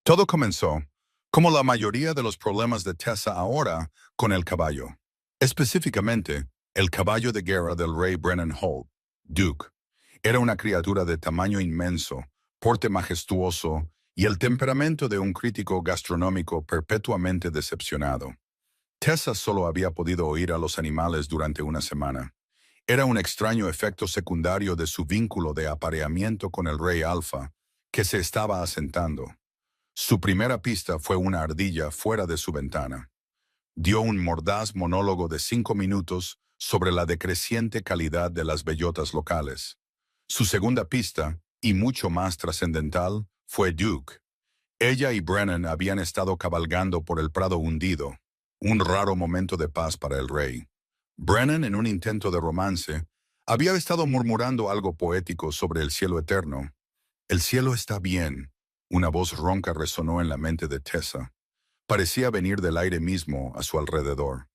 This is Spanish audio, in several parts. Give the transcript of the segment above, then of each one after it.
Todo comenzó, como la mayoría de los problemas de Tessa ahora, con el caballo. Específicamente, el caballo de guerra del rey Brennan Holt, Duke. Era una criatura de tamaño inmenso, porte majestuoso y el temperamento de un crítico gastronómico perpetuamente decepcionado. Tessa solo había podido oír a los animales durante una semana. Era un extraño efecto secundario de su vínculo de apareamiento con el rey Alfa, que se estaba asentando. Su primera pista fue una ardilla fuera de su ventana. Dio un mordaz monólogo de 5 minutos sobre la decreciente calidad de las bellotas locales. Su segunda pista, y mucho más trascendental, fue Duke. Ella y Brennan habían estado cabalgando por el prado hundido, un raro momento de paz para el rey. Brennan, en un intento de romance, había estado murmurando algo poético sobre el cielo eterno. El cielo está bien. Una voz ronca resonó en la mente de Tessa. Parecía venir del aire mismo a su alrededor.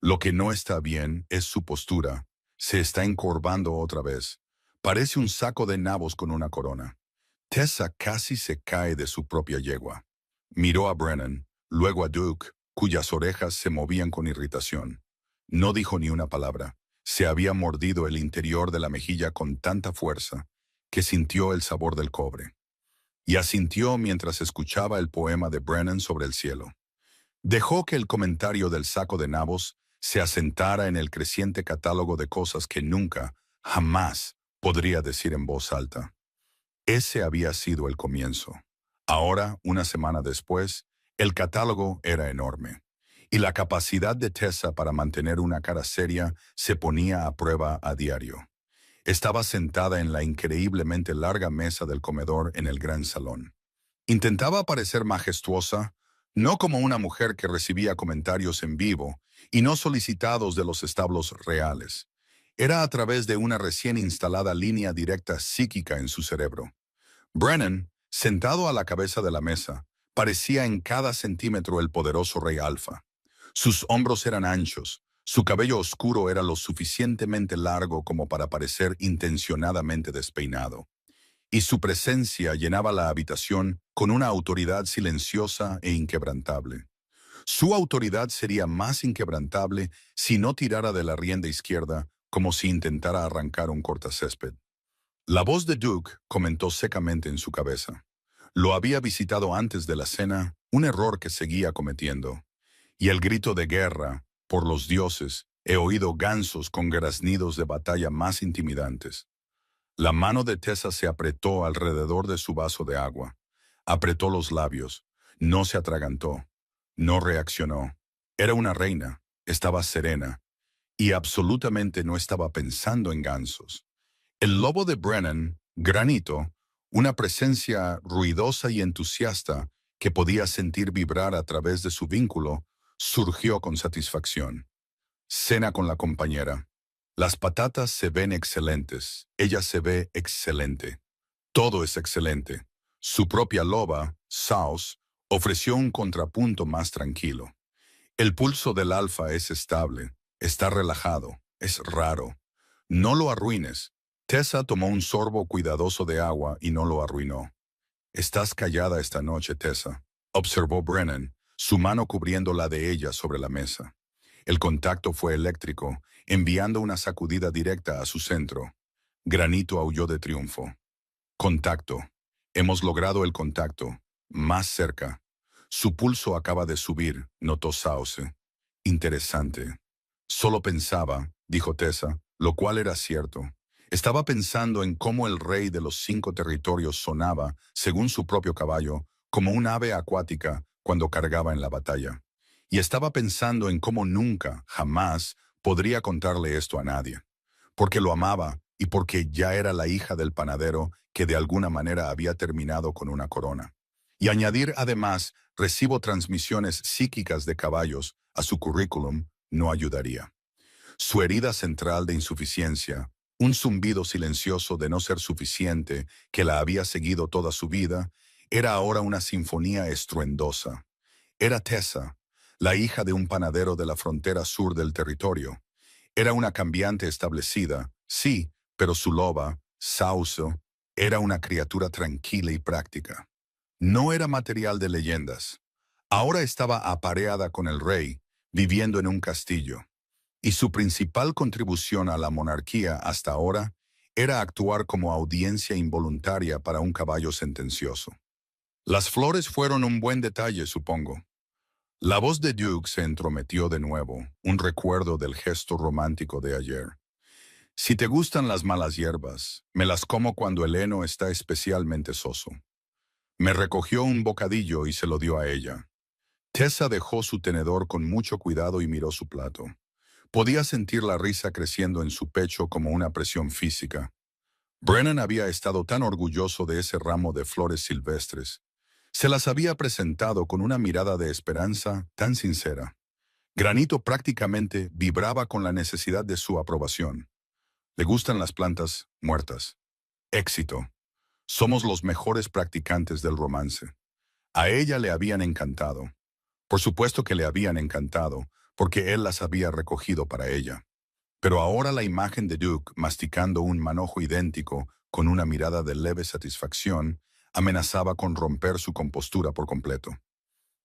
Lo que no está bien es su postura. Se está encorvando otra vez. Parece un saco de nabos con una corona. Tessa casi se cae de su propia yegua. Miró a Brennan, luego a Duke, cuyas orejas se movían con irritación. No dijo ni una palabra. Se había mordido el interior de la mejilla con tanta fuerza que sintió el sabor del cobre. Y asintió mientras escuchaba el poema de Brennan sobre el cielo. Dejó que el comentario del saco de nabos se asentara en el creciente catálogo de cosas que nunca, jamás, podría decir en voz alta. Ese había sido el comienzo. Ahora, una semana después, el catálogo era enorme, y la capacidad de Tessa para mantener una cara seria se ponía a prueba a diario. Estaba sentada en la increíblemente larga mesa del comedor en el gran salón. Intentaba parecer majestuosa, no como una mujer que recibía comentarios en vivo y no solicitados de los establos reales. Era a través de una recién instalada línea directa psíquica en su cerebro. Brennan, sentado a la cabeza de la mesa, parecía en cada centímetro el poderoso rey Alfa. Sus hombros eran anchos, su cabello oscuro era lo suficientemente largo como para parecer intencionadamente despeinado, y su presencia llenaba la habitación con una autoridad silenciosa e inquebrantable. Su autoridad sería más inquebrantable si no tirara de la rienda izquierda como si intentara arrancar un cortacésped. La voz de Duke comentó secamente en su cabeza. Lo había visitado antes de la cena, un error que seguía cometiendo. Y el grito de guerra, por los dioses, he oído gansos con graznidos de batalla más intimidantes. La mano de Tessa se apretó alrededor de su vaso de agua. Apretó los labios. No se atragantó. No reaccionó. Era una reina. Estaba serena. Y absolutamente no estaba pensando en gansos. El lobo de Brennan, Granito, una presencia ruidosa y entusiasta que podía sentir vibrar a través de su vínculo, surgió con satisfacción. Cena con la compañera. Las patatas se ven excelentes. Ella se ve excelente. Todo es excelente. Su propia loba, Saus, ofreció un contrapunto más tranquilo. El pulso del alfa es estable, está relajado, es raro. No lo arruines. Tessa tomó un sorbo cuidadoso de agua y no lo arruinó. Estás callada esta noche, Tessa, observó Brennan, su mano cubriendo la de ella sobre la mesa. El contacto fue eléctrico, enviando una sacudida directa a su centro. Granito aulló de triunfo. Contacto. Hemos logrado el contacto. Más cerca. Su pulso acaba de subir, notó Sauce. Interesante. Solo pensaba, dijo Tessa, lo cual era cierto. Estaba pensando en cómo el rey de los 5 territorios sonaba, según su propio caballo, como un ave acuática cuando cargaba en la batalla. Y estaba pensando en cómo nunca, jamás, podría contarle esto a nadie. Porque lo amaba y porque ya era la hija del panadero que de alguna manera había terminado con una corona. Y añadir además, recibo transmisiones psíquicas de caballos a su currículum no ayudaría. Su herida central de insuficiencia, un zumbido silencioso de no ser suficiente que la había seguido toda su vida, era ahora una sinfonía estruendosa. Era Tessa, la hija de un panadero de la frontera sur del territorio. Era una cambiante establecida, sí, pero su loba, Sauso, era una criatura tranquila y práctica. No era material de leyendas. Ahora estaba apareada con el rey, viviendo en un castillo. Y su principal contribución a la monarquía hasta ahora era actuar como audiencia involuntaria para un caballo sentencioso. Las flores fueron un buen detalle, supongo. La voz de Duke se entrometió de nuevo, un recuerdo del gesto romántico de ayer. Si te gustan las malas hierbas, me las como cuando el heno está especialmente soso. Me recogió un bocadillo y se lo dio a ella. Tessa dejó su tenedor con mucho cuidado y miró su plato. Podía sentir la risa creciendo en su pecho como una presión física. Brennan había estado tan orgulloso de ese ramo de flores silvestres. Se las había presentado con una mirada de esperanza tan sincera. Granito prácticamente vibraba con la necesidad de su aprobación. Le gustan las plantas muertas. Éxito. Somos los mejores practicantes del romance. A ella le habían encantado. Por supuesto que le habían encantado, porque él las había recogido para ella. Pero ahora la imagen de Duke masticando un manojo idéntico con una mirada de leve satisfacción amenazaba con romper su compostura por completo.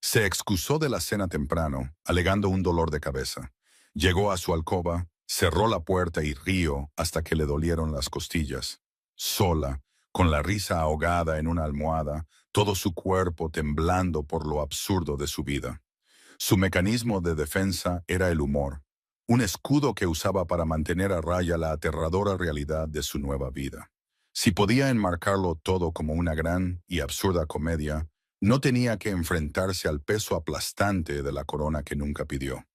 Se excusó de la cena temprano, alegando un dolor de cabeza. Llegó a su alcoba, cerró la puerta y rió hasta que le dolieron las costillas. Sola, con la risa ahogada en una almohada, todo su cuerpo temblando por lo absurdo de su vida. Su mecanismo de defensa era el humor, un escudo que usaba para mantener a raya la aterradora realidad de su nueva vida. Si podía enmarcarlo todo como una gran y absurda comedia, no tenía que enfrentarse al peso aplastante de la corona que nunca pidió.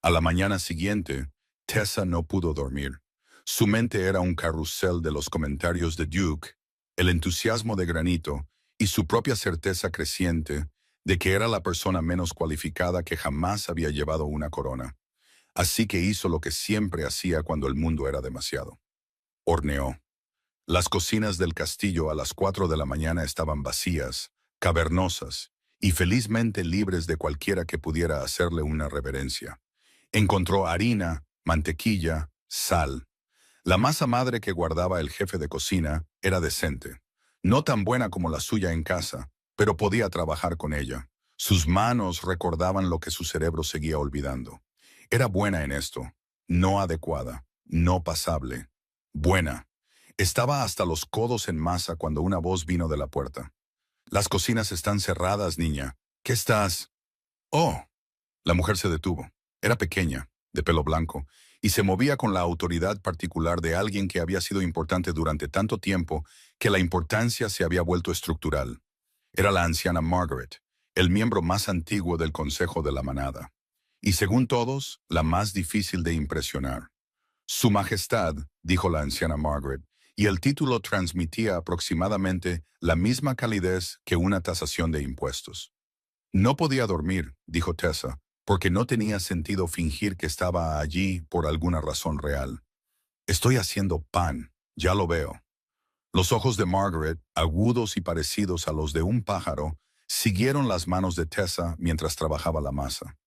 A la mañana siguiente, Tessa no pudo dormir. Su mente era un carrusel de los comentarios de Duke, el entusiasmo de Granito y su propia certeza creciente de que era la persona menos cualificada que jamás había llevado una corona. Así que hizo lo que siempre hacía cuando el mundo era demasiado. Horneó. Las cocinas del castillo a las 4 de la mañana estaban vacías, cavernosas y felizmente libres de cualquiera que pudiera hacerle una reverencia. Encontró harina, mantequilla, sal. La masa madre que guardaba el jefe de cocina era decente. No tan buena como la suya en casa, pero podía trabajar con ella. Sus manos recordaban lo que su cerebro seguía olvidando. Era buena en esto, no adecuada, no pasable. Buena. Estaba hasta los codos en masa cuando una voz vino de la puerta. «Las cocinas están cerradas, niña. ¿Qué estás?» «Oh». La mujer se detuvo. Era pequeña, de pelo blanco, y se movía con la autoridad particular de alguien que había sido importante durante tanto tiempo que la importancia se había vuelto estructural. Era la anciana Margaret, el miembro más antiguo del Consejo de la Manada, y según todos, la más difícil de impresionar. «Su Majestad», dijo la anciana Margaret, y el título transmitía aproximadamente la misma calidez que una tasación de impuestos. «No podía dormir», dijo Tessa, porque no tenía sentido fingir que estaba allí por alguna razón real. «Estoy haciendo pan, ya lo veo». Los ojos de Margaret, agudos y parecidos a los de un pájaro, siguieron las manos de Tessa mientras trabajaba la masa.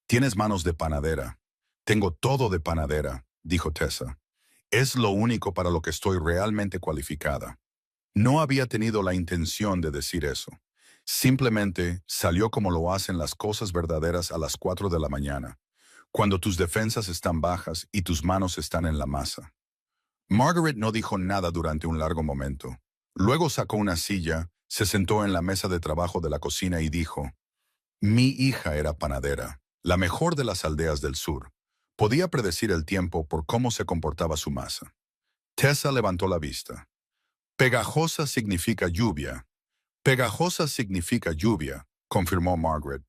«Tienes manos de panadera». «Tengo todo de panadera», dijo Tessa. «Es lo único para lo que estoy realmente cualificada». No había tenido la intención de decir eso. Simplemente salió como lo hacen las cosas verdaderas a las 4 de la mañana, cuando tus defensas están bajas y tus manos están en la masa. Margaret no dijo nada durante un largo momento. Luego sacó una silla, se sentó en la mesa de trabajo de la cocina y dijo: «Mi hija era panadera, la mejor de las aldeas del sur. Podía predecir el tiempo por cómo se comportaba su masa». Tessa levantó la vista. «Pegajosa significa lluvia». «Pegajosa significa lluvia», confirmó Margaret.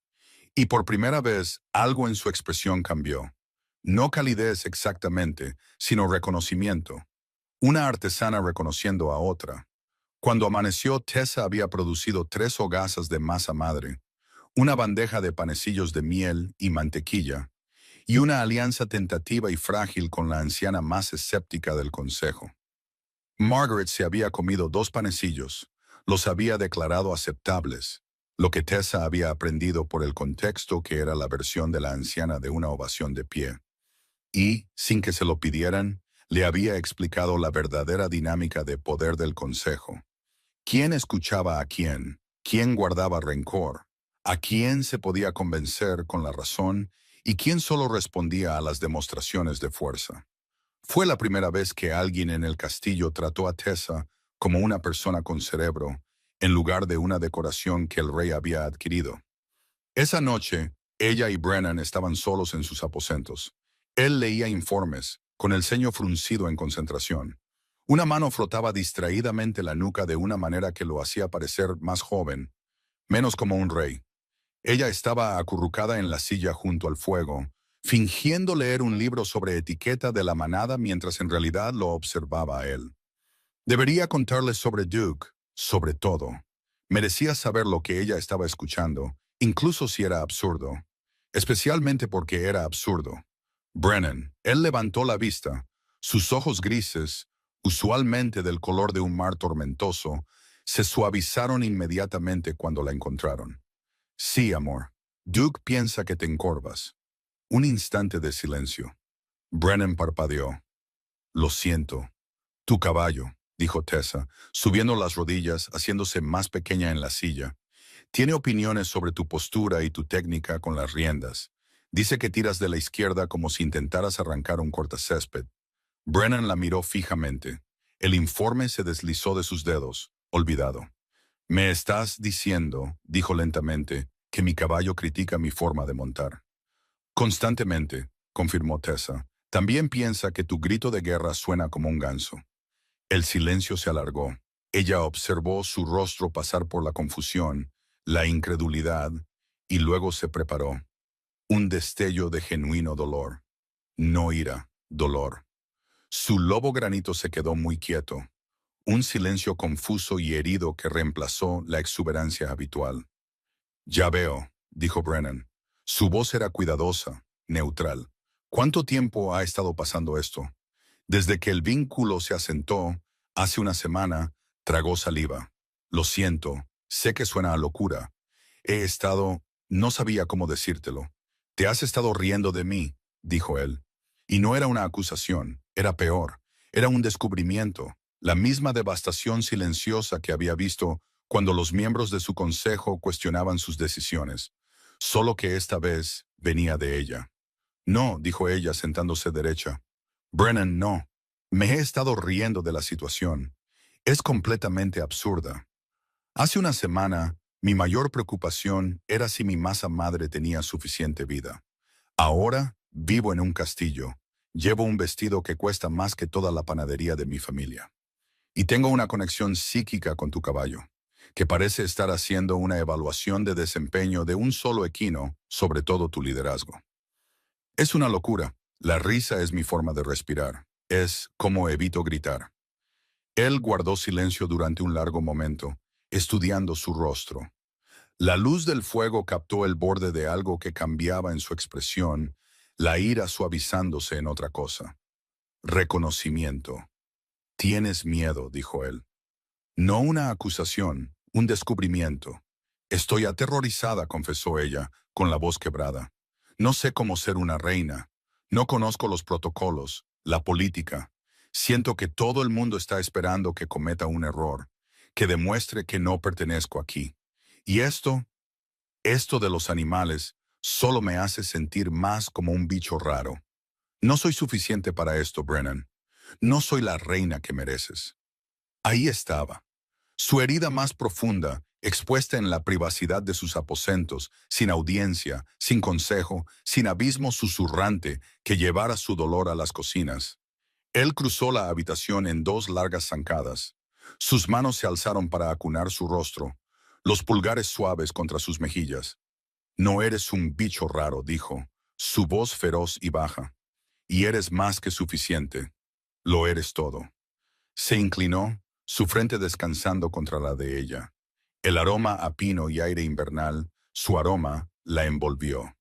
Y por primera vez algo en su expresión cambió. No calidez exactamente, sino reconocimiento. Una artesana reconociendo a otra. Cuando amaneció, Tessa había producido 3 hogazas de masa madre, una bandeja de panecillos de miel y mantequilla, y una alianza tentativa y frágil con la anciana más escéptica del consejo. Margaret se había comido 2 panecillos, los había declarado aceptables, lo que Tessa había aprendido por el contexto que era la versión de la anciana de una ovación de pie. Y, sin que se lo pidieran, le había explicado la verdadera dinámica de poder del consejo. ¿Quién escuchaba a quién? quién guardaba rencor, a quién se podía convencer con la razón y quién solo respondía a las demostraciones de fuerza. Fue la primera vez que alguien en el castillo trató a Tessa como una persona con cerebro, en lugar de una decoración que el rey había adquirido. Esa noche, ella y Brennan estaban solos en sus aposentos. Él leía informes, con el ceño fruncido en concentración. Una mano frotaba distraídamente la nuca de una manera que lo hacía parecer más joven, menos como un rey. Ella estaba acurrucada en la silla junto al fuego, fingiendo leer un libro sobre etiqueta de la manada mientras en realidad lo observaba a él. Debería contarle sobre Duke, sobre todo. Merecía saber lo que ella estaba escuchando, incluso si era absurdo. Especialmente porque era absurdo. Brennan, él levantó la vista. Sus ojos grises, usualmente del color de un mar tormentoso, se suavizaron inmediatamente cuando la encontraron. Sí, amor. Duke piensa que te encorvas. Un instante de silencio. Brennan parpadeó. Lo siento. Tu caballo, dijo Tessa, subiendo las rodillas, haciéndose más pequeña en la silla. Tiene opiniones sobre tu postura y tu técnica con las riendas. Dice que tiras de la izquierda como si intentaras arrancar un cortacésped. Brennan la miró fijamente. El informe se deslizó de sus dedos, olvidado. Me estás diciendo, dijo lentamente, que mi caballo critica mi forma de montar. Constantemente, confirmó Tessa. También piensa que tu grito de guerra suena como un ganso. El silencio se alargó. Ella observó su rostro pasar por la confusión, la incredulidad, y luego se preparó. Un destello de genuino dolor. No ira, dolor. Su lobo granito se quedó muy quieto. Un silencio confuso y herido que reemplazó la exuberancia habitual. Ya veo, dijo Brennan. Su voz era cuidadosa, neutral. ¿Cuánto tiempo ha estado pasando esto? Desde que el vínculo se asentó, hace una semana, tragó saliva. Lo siento, sé que suena a locura. No sabía cómo decírtelo. Te has estado riendo de mí, dijo él. Y no era una acusación, era peor. Era un descubrimiento, la misma devastación silenciosa que había visto cuando los miembros de su consejo cuestionaban sus decisiones. Solo que esta vez venía de ella. No, dijo ella sentándose derecha. Brennan, no. Me he estado riendo de la situación. Es completamente absurda. Hace una semana, mi mayor preocupación era si mi masa madre tenía suficiente vida. Ahora vivo en un castillo. Llevo un vestido que cuesta más que toda la panadería de mi familia. Y tengo una conexión psíquica con tu caballo, que parece estar haciendo una evaluación de desempeño de un solo equino, sobre todo tu liderazgo. Es una locura. La risa es mi forma de respirar. Es como evito gritar. Él guardó silencio durante un largo momento, estudiando su rostro. La luz del fuego captó el borde de algo que cambiaba en su expresión, la ira suavizándose en otra cosa. Reconocimiento. Tienes miedo, dijo él. No una acusación, un descubrimiento. Estoy aterrorizada, confesó ella, con la voz quebrada. No sé cómo ser una reina. No conozco los protocolos, la política. Siento que todo el mundo está esperando que cometa un error, que demuestre que no pertenezco aquí. Y esto de los animales, solo me hace sentir más como un bicho raro. No soy suficiente para esto, Brennan. No soy la reina que mereces. Ahí estaba. Su herida más profunda, expuesta en la privacidad de sus aposentos, sin audiencia, sin consejo, sin abismo susurrante que llevara su dolor a las cocinas. Él cruzó la habitación en dos largas zancadas. Sus manos se alzaron para acunar su rostro, los pulgares suaves contra sus mejillas. No eres un bicho raro, dijo, su voz feroz y baja. Y eres más que suficiente. Lo eres todo. Se inclinó, su frente descansando contra la de ella. El aroma a pino y aire invernal, su aroma, la envolvió.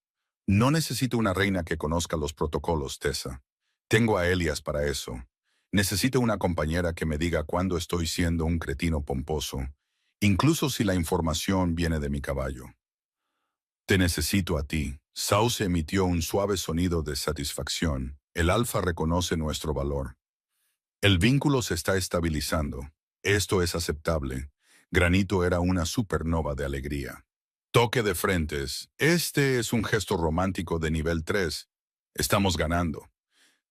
No necesito una reina que conozca los protocolos, Tessa. Tengo a Elias para eso. Necesito una compañera que me diga cuándo estoy siendo un cretino pomposo, incluso si la información viene de mi caballo. Te necesito a ti. Sauce emitió un suave sonido de satisfacción. El alfa reconoce nuestro valor. El vínculo se está estabilizando. Esto es aceptable. Granito era una supernova de alegría. Toque de frentes. Este es un gesto romántico de nivel 3. Estamos ganando.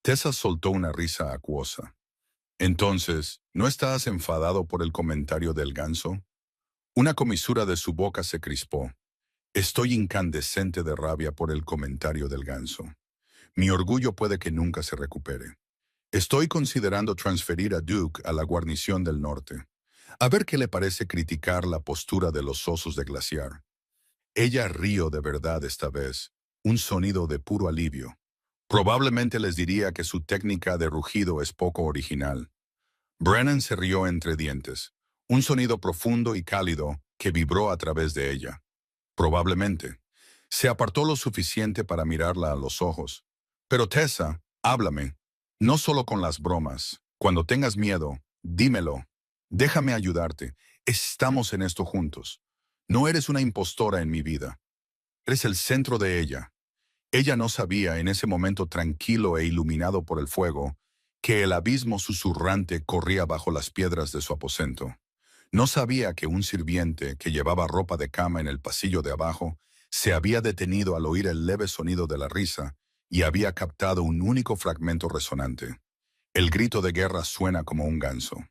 Tessa soltó una risa acuosa. Entonces, ¿no estás enfadado por el comentario del ganso? Una comisura de su boca se crispó. Estoy incandescente de rabia por el comentario del ganso. Mi orgullo puede que nunca se recupere. Estoy considerando transferir a Duke a la guarnición del norte. A ver qué le parece criticar la postura de los osos de glaciar. Ella rió de verdad esta vez, un sonido de puro alivio. Probablemente les diría que su técnica de rugido es poco original. Brennan se rió entre dientes, un sonido profundo y cálido que vibró a través de ella. Probablemente. Se apartó lo suficiente para mirarla a los ojos. Pero Tessa, háblame. No solo con las bromas. Cuando tengas miedo, dímelo. Déjame ayudarte. Estamos en esto juntos. No eres una impostora en mi vida. Eres el centro de ella. Ella no sabía, en ese momento tranquilo e iluminado por el fuego, que el abismo susurrante corría bajo las piedras de su aposento. No sabía que un sirviente que llevaba ropa de cama en el pasillo de abajo se había detenido al oír el leve sonido de la risa y había captado un único fragmento resonante. El grito de guerra suena como un ganso.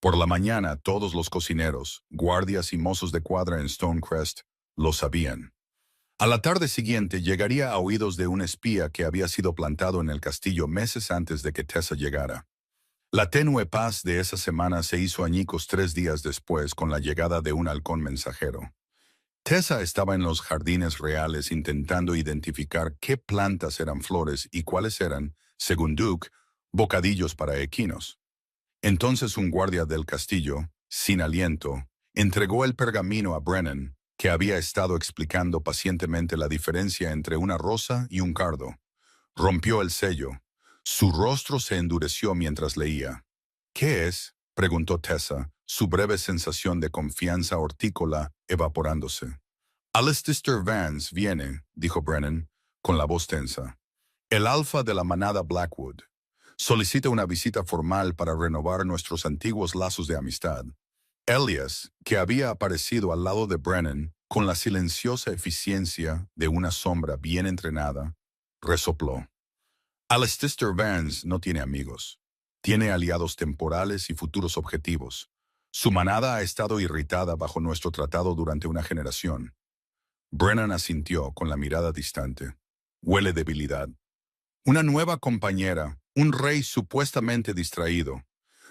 Por la mañana todos los cocineros, guardias y mozos de cuadra en Stonecrest lo sabían. A la tarde siguiente llegaría a oídos de un espía que había sido plantado en el castillo meses antes de que Tessa llegara. La tenue paz de esa semana se hizo añicos 3 días después con la llegada de un halcón mensajero. Tessa estaba en los jardines reales intentando identificar qué plantas eran flores y cuáles eran, según Duke, bocadillos para equinos. Entonces un guardia del castillo, sin aliento, entregó el pergamino a Brennan, que había estado explicando pacientemente la diferencia entre una rosa y un cardo. Rompió el sello. Su rostro se endureció mientras leía. ¿Qué es?, preguntó Tessa, su breve sensación de confianza hortícola evaporándose. Alistair Vance viene, dijo Brennan, con la voz tensa. El alfa de la manada Blackwood. Solicita una visita formal para renovar nuestros antiguos lazos de amistad. Elias, que había aparecido al lado de Brennan con la silenciosa eficiencia de una sombra bien entrenada, resopló. Alistair Vance no tiene amigos. Tiene aliados temporales y futuros objetivos. Su manada ha estado irritada bajo nuestro tratado durante una generación. Brennan asintió con la mirada distante. Huele debilidad. Una nueva compañera, un rey supuestamente distraído.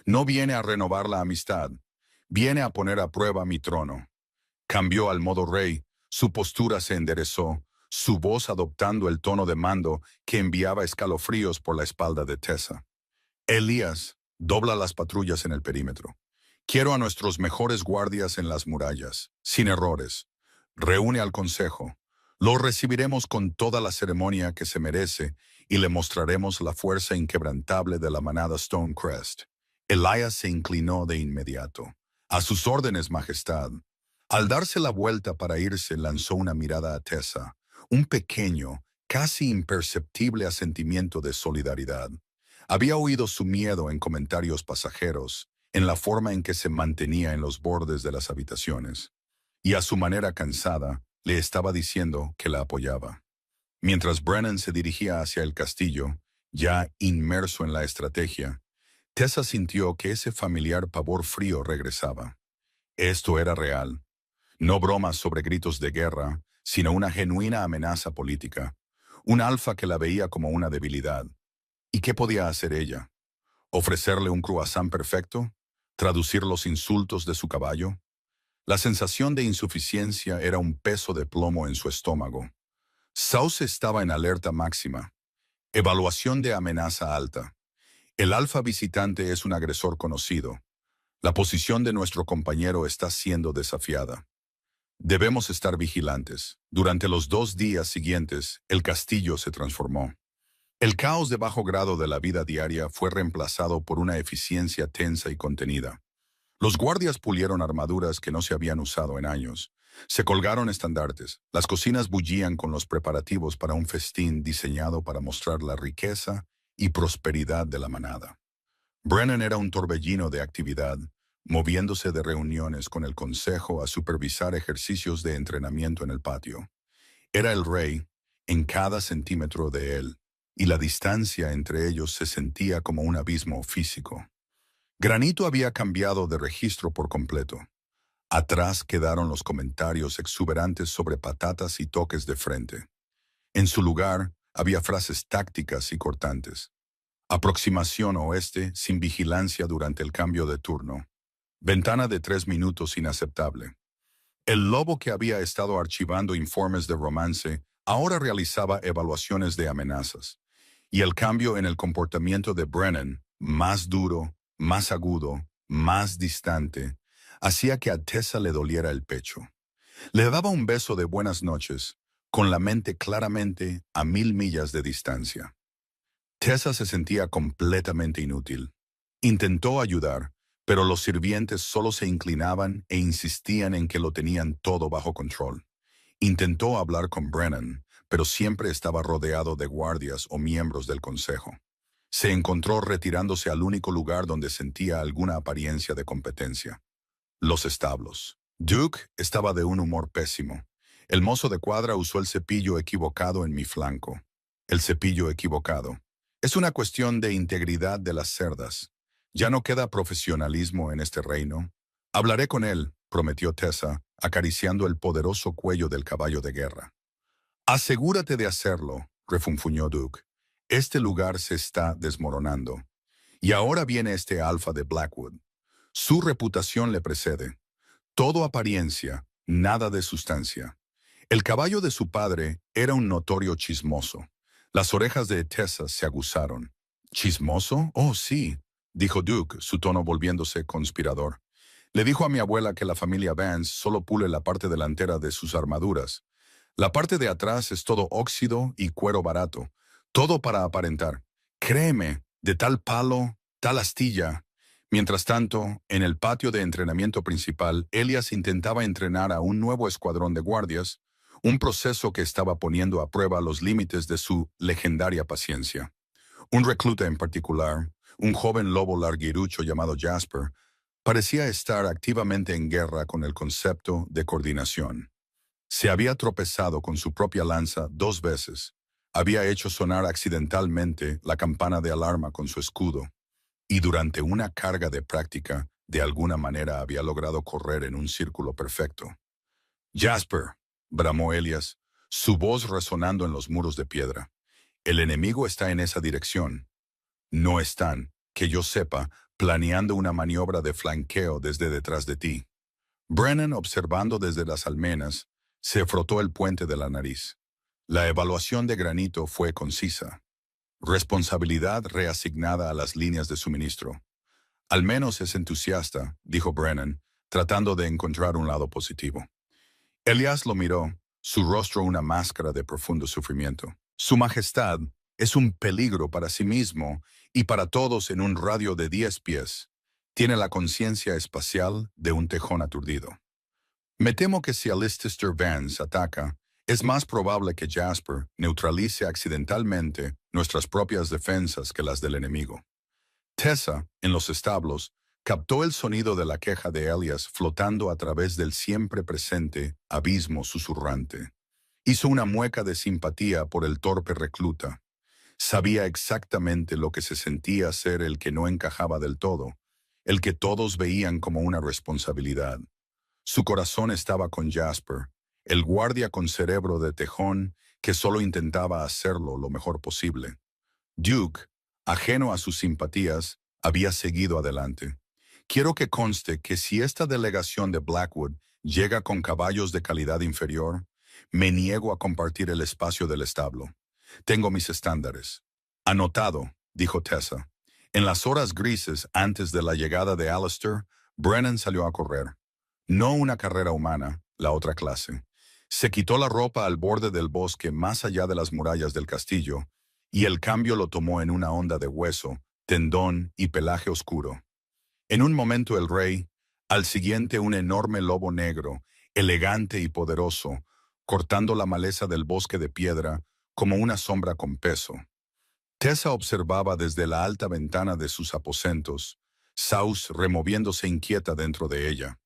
No viene a renovar la amistad. Viene a poner a prueba mi trono. Cambió al modo rey, su postura se enderezó, su voz adoptando el tono de mando que enviaba escalofríos por la espalda de Tessa. Elías, dobla las patrullas en el perímetro. Quiero a nuestros mejores guardias en las murallas, sin errores. Reúne al consejo. Lo recibiremos con toda la ceremonia que se merece y le mostraremos la fuerza inquebrantable de la manada Stonecrest. Elias se inclinó de inmediato. A sus órdenes, Majestad. Al darse la vuelta para irse, lanzó una mirada a Tessa, un pequeño, casi imperceptible asentimiento de solidaridad. Había oído su miedo en comentarios pasajeros, en la forma en que se mantenía en los bordes de las habitaciones, y a su manera cansada, le estaba diciendo que la apoyaba. Mientras Brennan se dirigía hacia el castillo, ya inmerso en la estrategia, Tessa sintió que ese familiar pavor frío regresaba. Esto era real. No bromas sobre gritos de guerra, sino una genuina amenaza política. Un alfa que la veía como una debilidad. ¿Y qué podía hacer ella? ¿Ofrecerle un croissant perfecto? ¿Traducir los insultos de su caballo? La sensación de insuficiencia era un peso de plomo en su estómago. Sauce estaba en alerta máxima. Evaluación de amenaza alta. El alfa visitante es un agresor conocido. La posición de nuestro compañero está siendo desafiada. Debemos estar vigilantes. Durante los 2 días siguientes, el castillo se transformó. El caos de bajo grado de la vida diaria fue reemplazado por una eficiencia tensa y contenida. Los guardias pulieron armaduras que no se habían usado en años. Se colgaron estandartes. Las cocinas bullían con los preparativos para un festín diseñado para mostrar la riqueza y prosperidad de la manada. Brennan era un torbellino de actividad, moviéndose de reuniones con el consejo a supervisar ejercicios de entrenamiento en el patio. Era el rey en cada centímetro de él, y la distancia entre ellos se sentía como un abismo físico. Granito había cambiado de registro por completo. Atrás quedaron los comentarios exuberantes sobre patatas y toques de frente. En su lugar había frases tácticas y cortantes. Aproximación oeste sin vigilancia durante el cambio de turno. Ventana de 3 minutos inaceptable. El lobo que había estado archivando informes de romance ahora realizaba evaluaciones de amenazas. Y el cambio en el comportamiento de Brennan, más duro, más agudo, más distante, hacía que a Tessa le doliera el pecho. Le daba un beso de buenas noches, con la mente claramente a 1000 millas de distancia. Tessa se sentía completamente inútil. Intentó ayudar, pero los sirvientes solo se inclinaban e insistían en que lo tenían todo bajo control. Intentó hablar con Brennan, pero siempre estaba rodeado de guardias o miembros del consejo. Se encontró retirándose al único lugar donde sentía alguna apariencia de competencia: los establos. Duke estaba de un humor pésimo. El mozo de cuadra usó el cepillo equivocado en mi flanco. El cepillo equivocado. Es una cuestión de integridad de las cerdas. Ya no queda profesionalismo en este reino. Hablaré con él, prometió Tessa, acariciando el poderoso cuello del caballo de guerra. Asegúrate de hacerlo, refunfuñó Duke. Este lugar se está desmoronando. Y ahora viene este alfa de Blackwood. Su reputación le precede. Todo apariencia, nada de sustancia. El caballo de su padre era un notorio chismoso. Las orejas de Tessa se aguzaron. ¿Chismoso? Oh, sí, dijo Duke, su tono volviéndose conspirador. Le dijo a mi abuela que la familia Vance solo pule la parte delantera de sus armaduras. La parte de atrás es todo óxido y cuero barato. Todo para aparentar. Créeme, de tal palo, tal astilla. Mientras tanto, en el patio de entrenamiento principal, Elias intentaba entrenar a un nuevo escuadrón de guardias, un proceso que estaba poniendo a prueba los límites de su legendaria paciencia. Un recluta en particular, un joven lobo larguirucho llamado Jasper, parecía estar activamente en guerra con el concepto de coordinación. Se había tropezado con su propia lanza 2 veces, había hecho sonar accidentalmente la campana de alarma con su escudo, y durante una carga de práctica, de alguna manera había logrado correr en un círculo perfecto. «Jasper», bramó Elias, su voz resonando en los muros de piedra. «El enemigo está en esa dirección. No están, que yo sepa, planeando una maniobra de flanqueo desde detrás de ti». Brennan, observando desde las almenas, se frotó el puente de la nariz. La evaluación de Granito fue concisa. Responsabilidad reasignada a las líneas de suministro. Al menos es entusiasta, dijo Brennan, tratando de encontrar un lado positivo. Elias lo miró, su rostro una máscara de profundo sufrimiento. Su majestad es un peligro para sí mismo y para todos en un radio de 10 pies. Tiene la conciencia espacial de un tejón aturdido. Me temo que si Alistair Vance ataca, es más probable que Jasper neutralice accidentalmente nuestras propias defensas que las del enemigo. Tessa, en los establos, captó el sonido de la queja de Elias flotando a través del siempre presente abismo susurrante. Hizo una mueca de simpatía por el torpe recluta. Sabía exactamente lo que se sentía ser el que no encajaba del todo, el que todos veían como una responsabilidad. Su corazón estaba con Jasper, el guardia con cerebro de tejón que solo intentaba hacerlo lo mejor posible. Duke, ajeno a sus simpatías, había seguido adelante. Quiero que conste que si esta delegación de Blackwood llega con caballos de calidad inferior, me niego a compartir el espacio del establo. Tengo mis estándares. Anotado, dijo Tessa. En las horas grises antes de la llegada de Alistair, Brennan salió a correr. No una carrera humana, la otra clase. Se quitó la ropa al borde del bosque más allá de las murallas del castillo, y el cambio lo tomó en una onda de hueso, tendón y pelaje oscuro. En un momento el rey, al siguiente un enorme lobo negro, elegante y poderoso, cortando la maleza del bosque de piedra como una sombra con peso. Tessa observaba desde la alta ventana de sus aposentos, Saus removiéndose inquieta dentro de ella.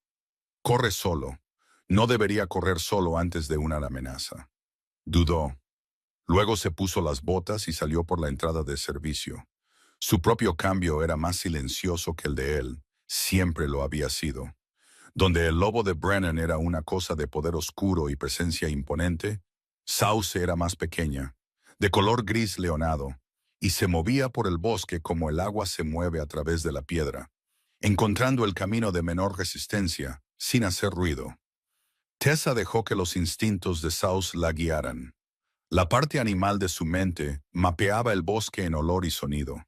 Corre solo. No debería correr solo antes de una amenaza. Dudó. Luego se puso las botas y salió por la entrada de servicio. Su propio cambio era más silencioso que el de él. Siempre lo había sido. Donde el lobo de Brennan era una cosa de poder oscuro y presencia imponente, Sauce era más pequeña, de color gris leonado, y se movía por el bosque como el agua se mueve a través de la piedra, encontrando el camino de menor resistencia, sin hacer ruido. Tessa dejó que los instintos de Sauce la guiaran. La parte animal de su mente mapeaba el bosque en olor y sonido.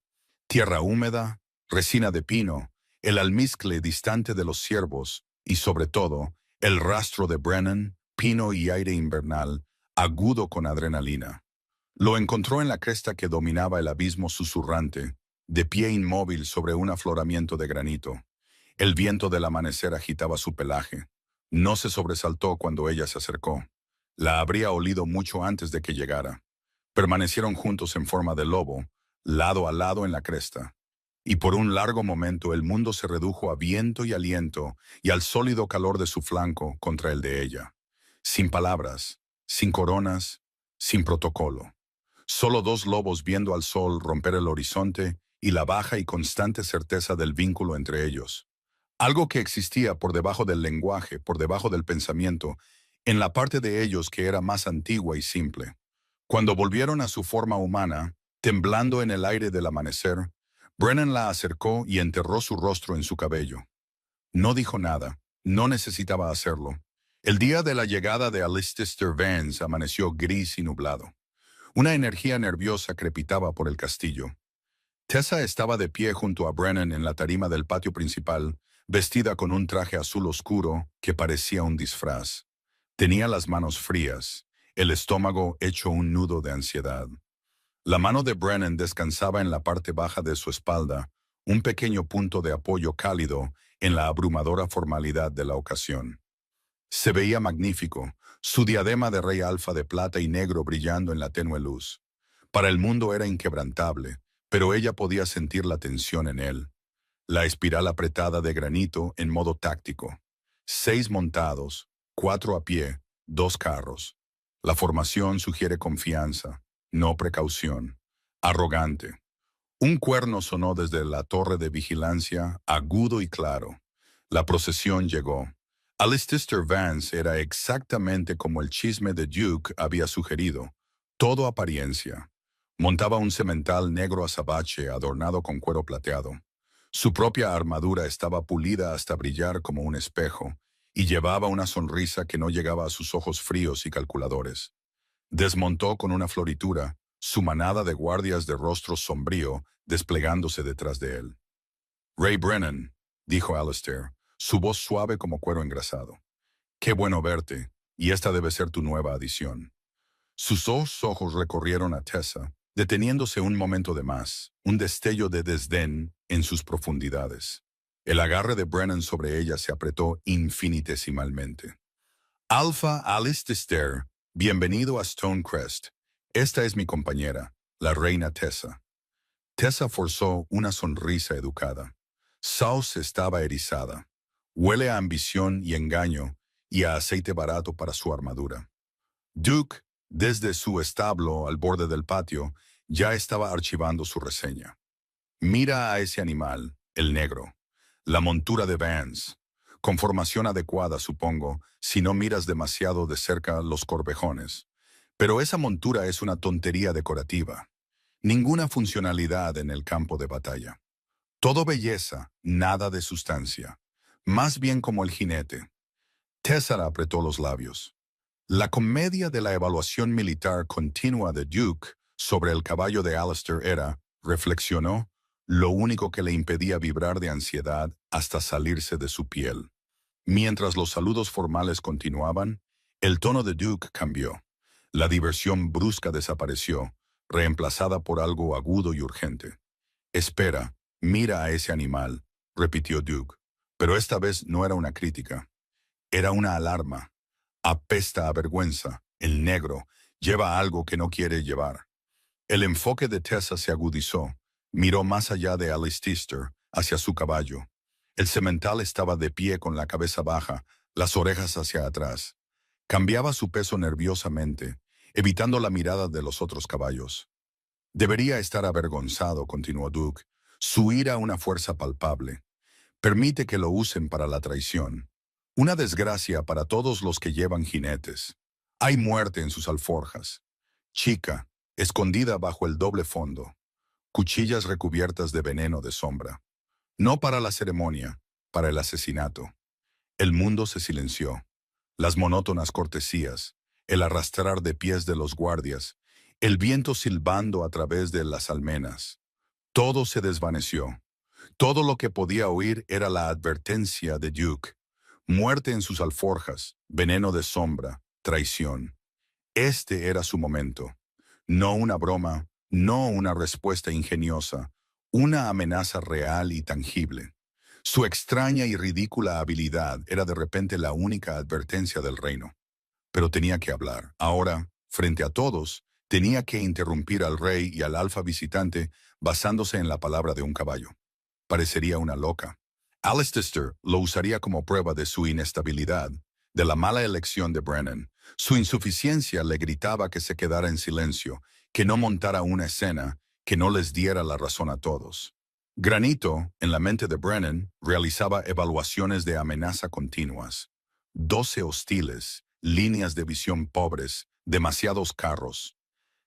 Tierra húmeda, resina de pino, el almizcle distante de los ciervos y, sobre todo, el rastro de Brennan, pino y aire invernal, agudo con adrenalina. Lo encontró en la cresta que dominaba el abismo susurrante, de pie inmóvil sobre un afloramiento de granito. El viento del amanecer agitaba su pelaje. No se sobresaltó cuando ella se acercó. La habría olido mucho antes de que llegara. Permanecieron juntos en forma de lobo, lado a lado en la cresta. Y por un largo momento el mundo se redujo a viento y aliento y al sólido calor de su flanco contra el de ella. Sin palabras, sin coronas, sin protocolo. Solo dos lobos viendo al sol romper el horizonte y la baja y constante certeza del vínculo entre ellos. Algo que existía por debajo del lenguaje, por debajo del pensamiento, en la parte de ellos que era más antigua y simple. Cuando volvieron a su forma humana, temblando en el aire del amanecer, Brennan la acercó y enterró su rostro en su cabello. No dijo nada, no necesitaba hacerlo. El día de la llegada de Alistair Vance amaneció gris y nublado. Una energía nerviosa crepitaba por el castillo. Tessa estaba de pie junto a Brennan en la tarima del patio principal, vestida con un traje azul oscuro que parecía un disfraz. Tenía las manos frías, el estómago hecho un nudo de ansiedad. La mano de Brennan descansaba en la parte baja de su espalda, un pequeño punto de apoyo cálido en la abrumadora formalidad de la ocasión. Se veía magnífico, su diadema de rey alfa de plata y negro brillando en la tenue luz. Para el mundo era inquebrantable, pero ella podía sentir la tensión en él. La espiral apretada de granito en modo táctico. 6 montados, 4 a pie, 2 carros. La formación sugiere confianza, no precaución. Arrogante. Un cuerno sonó desde la torre de vigilancia, agudo y claro. La procesión llegó. Alistair Vance era exactamente como el chisme de Duke había sugerido. Todo apariencia. Montaba un semental negro azabache adornado con cuero plateado. Su propia armadura estaba pulida hasta brillar como un espejo, y llevaba una sonrisa que no llegaba a sus ojos fríos y calculadores. Desmontó con una floritura, su manada de guardias de rostro sombrío desplegándose detrás de él. «Ray Brennan», dijo Alistair, su voz suave como cuero engrasado. «Qué bueno verte, y esta debe ser tu nueva adición». Sus dos ojos recorrieron a Tessa, deteniéndose un momento de más, un destello de desdén en sus profundidades. El agarre de Brennan sobre ella se apretó infinitesimalmente. «Alpha Alistair, bienvenido a Stonecrest. Esta es mi compañera, la reina Tessa». Tessa forzó una sonrisa educada. Sauce estaba erizada. Huele a ambición y engaño y a aceite barato para su armadura. Duke, desde su establo al borde del patio, ya estaba archivando su reseña. «Mira a ese animal, el negro. La montura de Vance. Con formación adecuada, supongo, si no miras demasiado de cerca los corvejones. Pero esa montura es una tontería decorativa. Ninguna funcionalidad en el campo de batalla. Todo belleza, nada de sustancia. Más bien como el jinete». Tessa apretó los labios. La comedia de la evaluación militar continua de Duke sobre el caballo de Alistair era, reflexionó, lo único que le impedía vibrar de ansiedad hasta salirse de su piel. Mientras los saludos formales continuaban, el tono de Duke cambió. La diversión brusca desapareció, reemplazada por algo agudo y urgente. «Espera, mira a ese animal», repitió Duke, pero esta vez no era una crítica. Era una alarma. «Apesta a vergüenza, el negro, lleva algo que no quiere llevar». El enfoque de Tessa se agudizó, miró más allá de Alistair, hacia su caballo. El semental estaba de pie con la cabeza baja, las orejas hacia atrás. Cambiaba su peso nerviosamente, evitando la mirada de los otros caballos. Debería estar avergonzado, continuó Duke. Su ira una fuerza palpable. Permite que lo usen para la traición. Una desgracia para todos los que llevan jinetes. Hay muerte en sus alforjas. Chica, escondida bajo el doble fondo. Cuchillas recubiertas de veneno de sombra. No para la ceremonia, para el asesinato. El mundo se silenció. Las monótonas cortesías, el arrastrar de pies de los guardias, el viento silbando a través de las almenas. Todo se desvaneció. Todo lo que podía oír era la advertencia de Duke. Muerte en sus alforjas, veneno de sombra, traición. Este era su momento. No una broma, no una respuesta ingeniosa, una amenaza real y tangible. Su extraña y ridícula habilidad era de repente la única advertencia del reino. Pero tenía que hablar. Ahora, frente a todos, tenía que interrumpir al rey y al alfa visitante basándose en la palabra de un caballo. Parecería una loca. Alcester lo usaría como prueba de su inestabilidad, de la mala elección de Brennan. Su insuficiencia le gritaba que se quedara en silencio, que no montara una escena, que no les diera la razón a todos. Granito, en la mente de Brennan, realizaba evaluaciones de amenaza continuas. 12 hostiles, líneas de visión pobres, demasiados carros.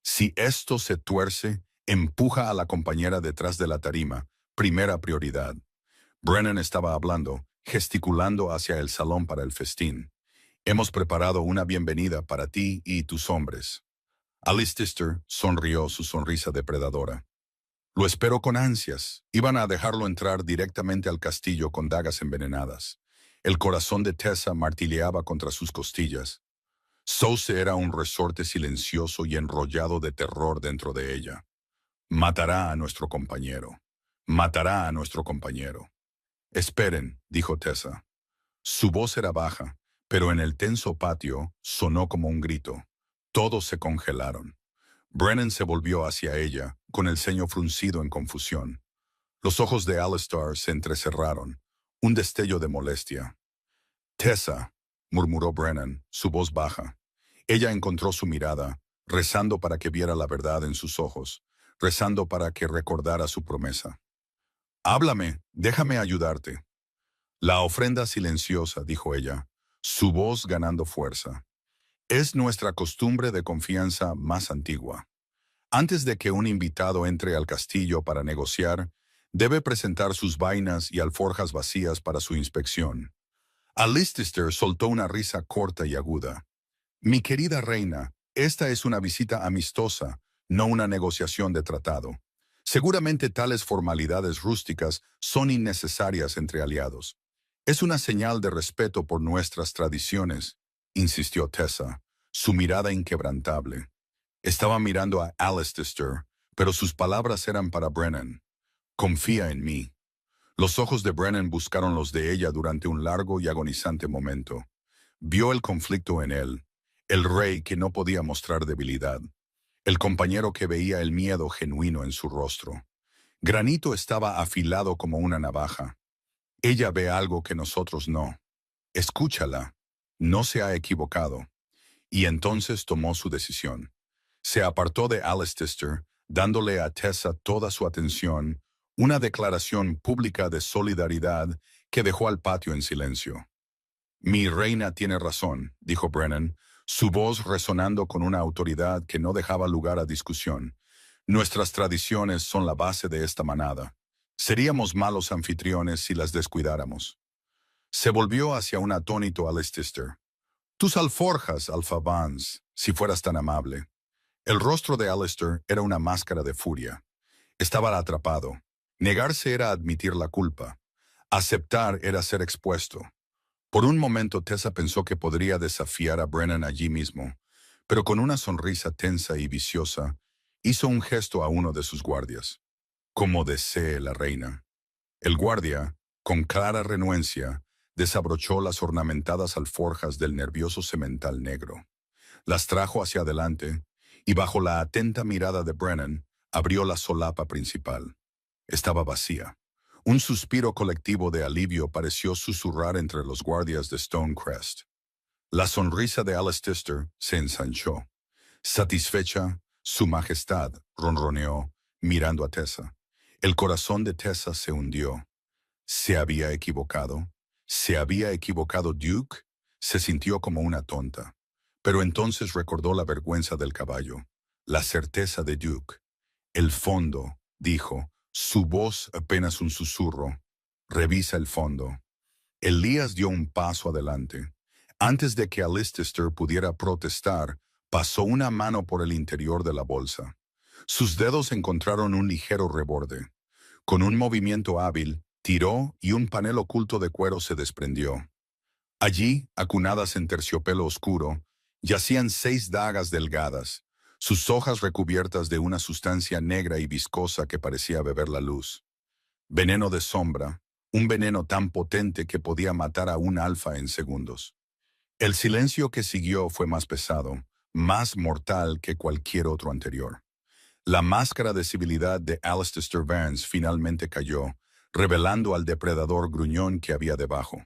Si esto se tuerce, empuja a la compañera detrás de la tarima, primera prioridad. Brennan estaba hablando, gesticulando hacia el salón para el festín. Hemos preparado una bienvenida para ti y tus hombres. Alcester sonrió su sonrisa depredadora. Lo espero con ansias. Iban a dejarlo entrar directamente al castillo con dagas envenenadas. El corazón de Tessa martilleaba contra sus costillas. Sauce era un resorte silencioso y enrollado de terror dentro de ella. Matará a nuestro compañero. Matará a nuestro compañero. Esperen, dijo Tessa. Su voz era baja, pero en el tenso patio sonó como un grito. Todos se congelaron. Brennan se volvió hacia ella, con el ceño fruncido en confusión. Los ojos de Alistair se entrecerraron, un destello de molestia. Tessa, murmuró Brennan, su voz baja. Ella encontró su mirada, rezando para que viera la verdad en sus ojos, rezando para que recordara su promesa. Háblame, déjame ayudarte. La ofrenda silenciosa, dijo ella, su voz ganando fuerza. Es nuestra costumbre de confianza más antigua. Antes de que un invitado entre al castillo para negociar, debe presentar sus vainas y alforjas vacías para su inspección. Alcester soltó una risa corta y aguda. Mi querida reina, esta es una visita amistosa, no una negociación de tratado. Seguramente tales formalidades rústicas son innecesarias entre aliados. Es una señal de respeto por nuestras tradiciones, insistió Tessa, su mirada inquebrantable. Estaba mirando a Alcester, pero sus palabras eran para Brennan. Confía en mí. Los ojos de Brennan buscaron los de ella durante un largo y agonizante momento. Vio el conflicto en él, el rey que no podía mostrar debilidad, el compañero que veía el miedo genuino en su rostro. Granito estaba afilado como una navaja. Ella ve algo que nosotros no. Escúchala. No se ha equivocado. Y entonces tomó su decisión. Se apartó de Alcester, dándole a Tessa toda su atención, una declaración pública de solidaridad que dejó al patio en silencio. Mi reina tiene razón, dijo Brennan, su voz resonando con una autoridad que no dejaba lugar a discusión. Nuestras tradiciones son la base de esta manada. Seríamos malos anfitriones si las descuidáramos. Se volvió hacia un atónito Alcester. Tus alforjas, Alpha Vance, si fueras tan amable. El rostro de Alistair era una máscara de furia. Estaba atrapado. Negarse era admitir la culpa. Aceptar era ser expuesto. Por un momento Tessa pensó que podría desafiar a Brennan allí mismo, pero con una sonrisa tensa y viciosa, hizo un gesto a uno de sus guardias. Como desee la reina. El guardia, con clara renuencia, desabrochó las ornamentadas alforjas del nervioso semental negro. Las trajo hacia adelante, y bajo la atenta mirada de Brennan, abrió la solapa principal. Estaba vacía. Un suspiro colectivo de alivio pareció susurrar entre los guardias de Stonecrest. La sonrisa de Alcester se ensanchó. Satisfecha, su majestad ronroneó, mirando a Tessa. El corazón de Tessa se hundió. ¿Se había equivocado? ¿Se había equivocado Duke? Se sintió como una tonta. Pero entonces recordó la vergüenza del caballo, la certeza de Duke. El fondo, dijo, su voz apenas un susurro. Revisa el fondo. Elías dio un paso adelante. Antes de que Alcester pudiera protestar, pasó una mano por el interior de la bolsa. Sus dedos encontraron un ligero reborde. Con un movimiento hábil, tiró y un panel oculto de cuero se desprendió. Allí, acunadas en terciopelo oscuro, yacían 6 dagas delgadas, sus hojas recubiertas de una sustancia negra y viscosa que parecía beber la luz. Veneno de sombra, un veneno tan potente que podía matar a un alfa en segundos. El silencio que siguió fue más pesado, más mortal que cualquier otro anterior. La máscara de civilidad de Alcester Vance finalmente cayó, revelando al depredador gruñón que había debajo.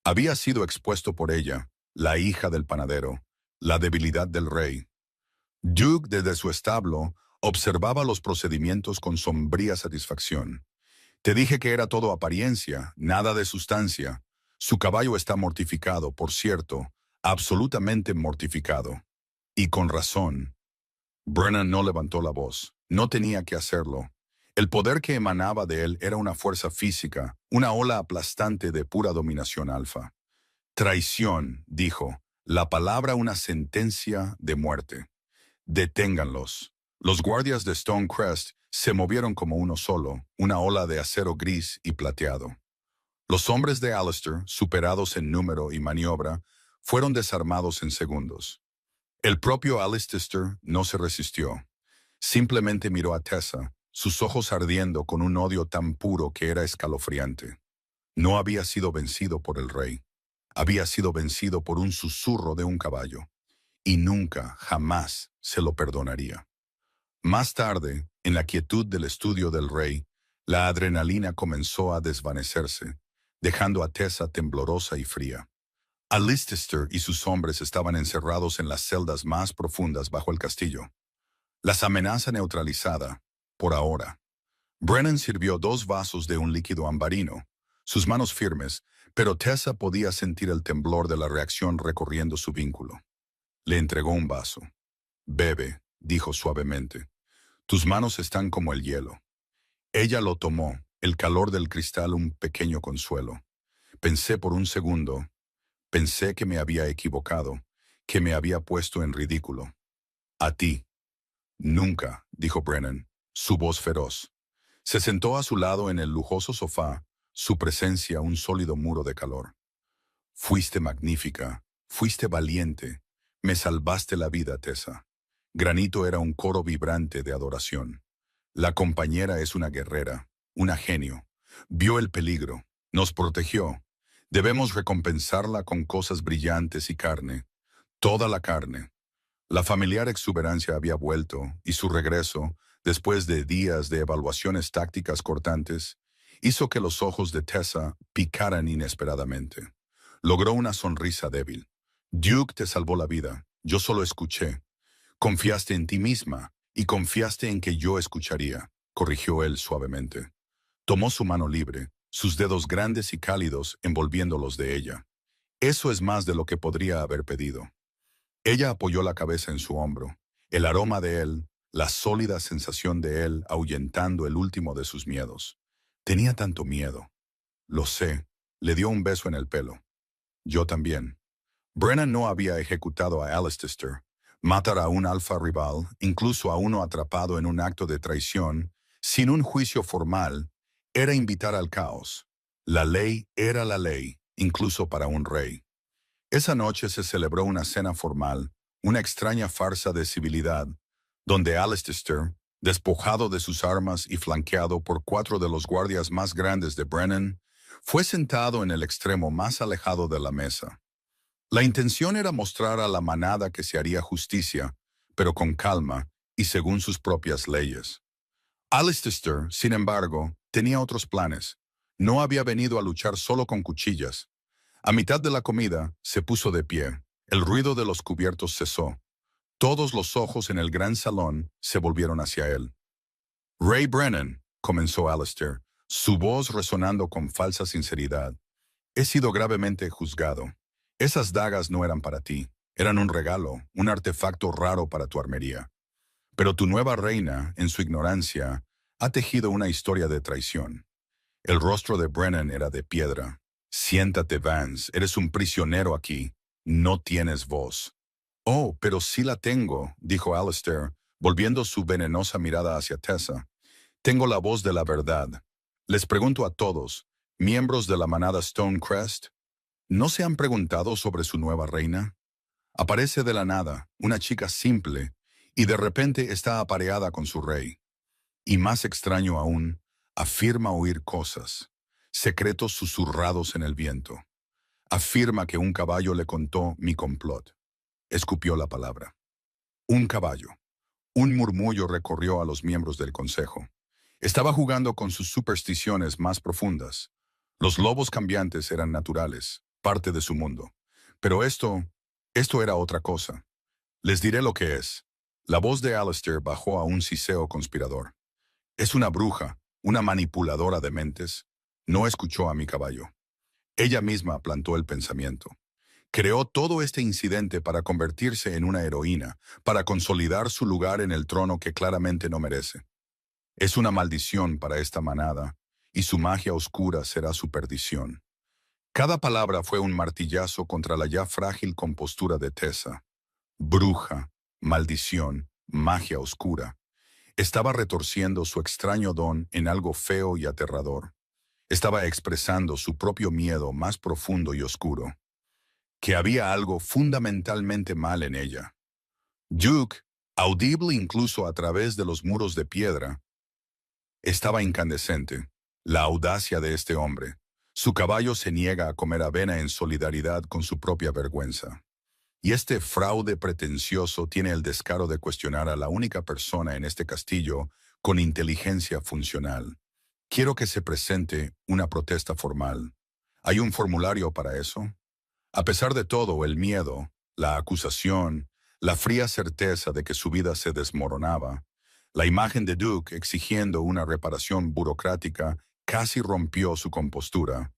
Había sido expuesto por ella, la hija del panadero, la debilidad del rey. Duke, desde su establo, observaba los procedimientos con sombría satisfacción. Te dije que era todo apariencia, nada de sustancia. Su caballo está mortificado, por cierto, absolutamente mortificado. Y con razón. Brennan no levantó la voz. No tenía que hacerlo. El poder que emanaba de él era una fuerza física, una ola aplastante de pura dominación alfa. Traición, dijo, la palabra una sentencia de muerte. Deténganlos. Los guardias de Stonecrest se movieron como uno solo, una ola de acero gris y plateado. Los hombres de Allister, superados en número y maniobra, fueron desarmados en segundos. El propio Alcester no se resistió. Simplemente miró a Tessa, sus ojos ardiendo con un odio tan puro que era escalofriante. No había sido vencido por el rey. Había sido vencido por un susurro de un caballo. Y nunca, jamás, se lo perdonaría. Más tarde, en la quietud del estudio del rey, la adrenalina comenzó a desvanecerse, dejando a Tessa temblorosa y fría. Alcester y sus hombres estaban encerrados en las celdas más profundas bajo el castillo. Las amenaza neutralizada, por ahora. Brennan sirvió 2 vasos de un líquido ambarino, sus manos firmes, pero Tessa podía sentir el temblor de la reacción recorriendo su vínculo. Le entregó un vaso. Bebe, dijo suavemente. Tus manos están como el hielo. Ella lo tomó, el calor del cristal un pequeño consuelo. Pensé por un segundo. Pensé que me había equivocado, que me había puesto en ridículo. A ti. Nunca, dijo Brennan, su voz feroz. Se sentó a su lado en el lujoso sofá, su presencia un sólido muro de calor. Fuiste magnífica, fuiste valiente, me salvaste la vida, Tessa. Granito era un coro vibrante de adoración. La compañera es una guerrera, una genio. Vio el peligro, nos protegió. Debemos recompensarla con cosas brillantes y carne, toda la carne. La familiar exuberancia había vuelto, y su regreso, después de días de evaluaciones tácticas cortantes, hizo que los ojos de Tessa picaran inesperadamente. Logró una sonrisa débil. Duke te salvó la vida, yo solo escuché. Confiaste en ti misma, y confiaste en que yo escucharía, corrigió él suavemente. Tomó su mano libre, sus dedos grandes y cálidos envolviendo los de ella. Eso es más de lo que podría haber pedido. Ella apoyó la cabeza en su hombro. El aroma de él, la sólida sensación de él ahuyentando el último de sus miedos. Tenía tanto miedo. Lo sé. Le dio un beso en el pelo. Yo también. Brennan no había ejecutado a Alcester. Matar a un alfa rival, incluso a uno atrapado en un acto de traición, sin un juicio formal, era invitar al caos. La ley era la ley, incluso para un rey. Esa noche se celebró una cena formal, una extraña farsa de civilidad, donde Alcester, despojado de sus armas y flanqueado por 4 de los guardias más grandes de Brennan, fue sentado en el extremo más alejado de la mesa. La intención era mostrar a la manada que se haría justicia, pero con calma y según sus propias leyes. Alcester, sin embargo, tenía otros planes. No había venido a luchar solo con cuchillas. A mitad de la comida, se puso de pie. El ruido de los cubiertos cesó. Todos los ojos en el gran salón se volvieron hacia él. Ray Brennan, comenzó Alistair, su voz resonando con falsa sinceridad. He sido gravemente juzgado. Esas dagas no eran para ti. Eran un regalo, un artefacto raro para tu armería. Pero tu nueva reina, en su ignorancia, ha tejido una historia de traición. El rostro de Brennan era de piedra. Siéntate, Vance, eres un prisionero aquí. No tienes voz. Oh, pero sí la tengo, dijo Alistair, volviendo su venenosa mirada hacia Tessa. Tengo la voz de la verdad. Les pregunto a todos, miembros de la manada Stonecrest, ¿no se han preguntado sobre su nueva reina? Aparece de la nada, una chica simple, y de repente está apareada con su rey. Y más extraño aún, afirma oír cosas, secretos susurrados en el viento. Afirma que un caballo le contó mi complot. Escupió la palabra. Un caballo. Un murmullo recorrió a los miembros del consejo. Estaba jugando con sus supersticiones más profundas. Los lobos cambiantes eran naturales, parte de su mundo. Pero esto era otra cosa. Les diré lo que es. La voz de Alistair bajó a un siseo conspirador. Es una bruja, una manipuladora de mentes. No escuchó a mi caballo. Ella misma plantó el pensamiento. Creó todo este incidente para convertirse en una heroína, para consolidar su lugar en el trono que claramente no merece. Es una maldición para esta manada, y su magia oscura será su perdición. Cada palabra fue un martillazo contra la ya frágil compostura de Tessa. Bruja, maldición, magia oscura. Estaba retorciendo su extraño don en algo feo y aterrador. Estaba expresando su propio miedo más profundo y oscuro. Que había algo fundamentalmente mal en ella. Duke, audible incluso a través de los muros de piedra, estaba incandescente. La audacia de este hombre. Su caballo se niega a comer avena en solidaridad con su propia vergüenza. Y este fraude pretencioso tiene el descaro de cuestionar a la única persona en este castillo con inteligencia funcional. Quiero que se presente una protesta formal. ¿Hay un formulario para eso? A pesar de todo, el miedo, la acusación, la fría certeza de que su vida se desmoronaba, la imagen de Duke exigiendo una reparación burocrática casi rompió su compostura.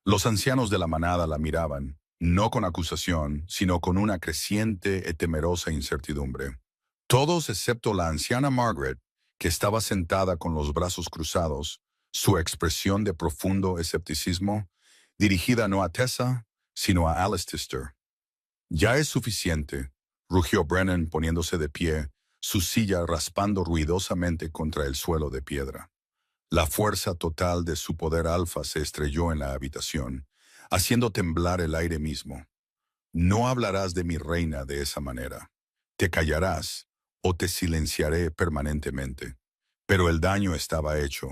Los ancianos de la manada la miraban, no con acusación, sino con una creciente y temerosa incertidumbre. Todos excepto la anciana Margaret, que estaba sentada con los brazos cruzados, su expresión de profundo escepticismo, dirigida no a Tessa, sino a Alistair. Ya es suficiente, rugió Brennan poniéndose de pie, su silla raspando ruidosamente contra el suelo de piedra. La fuerza total de su poder alfa se estrelló en la habitación, haciendo temblar el aire mismo. No hablarás de mi reina de esa manera. Te callarás o te silenciaré permanentemente. Pero el daño estaba hecho.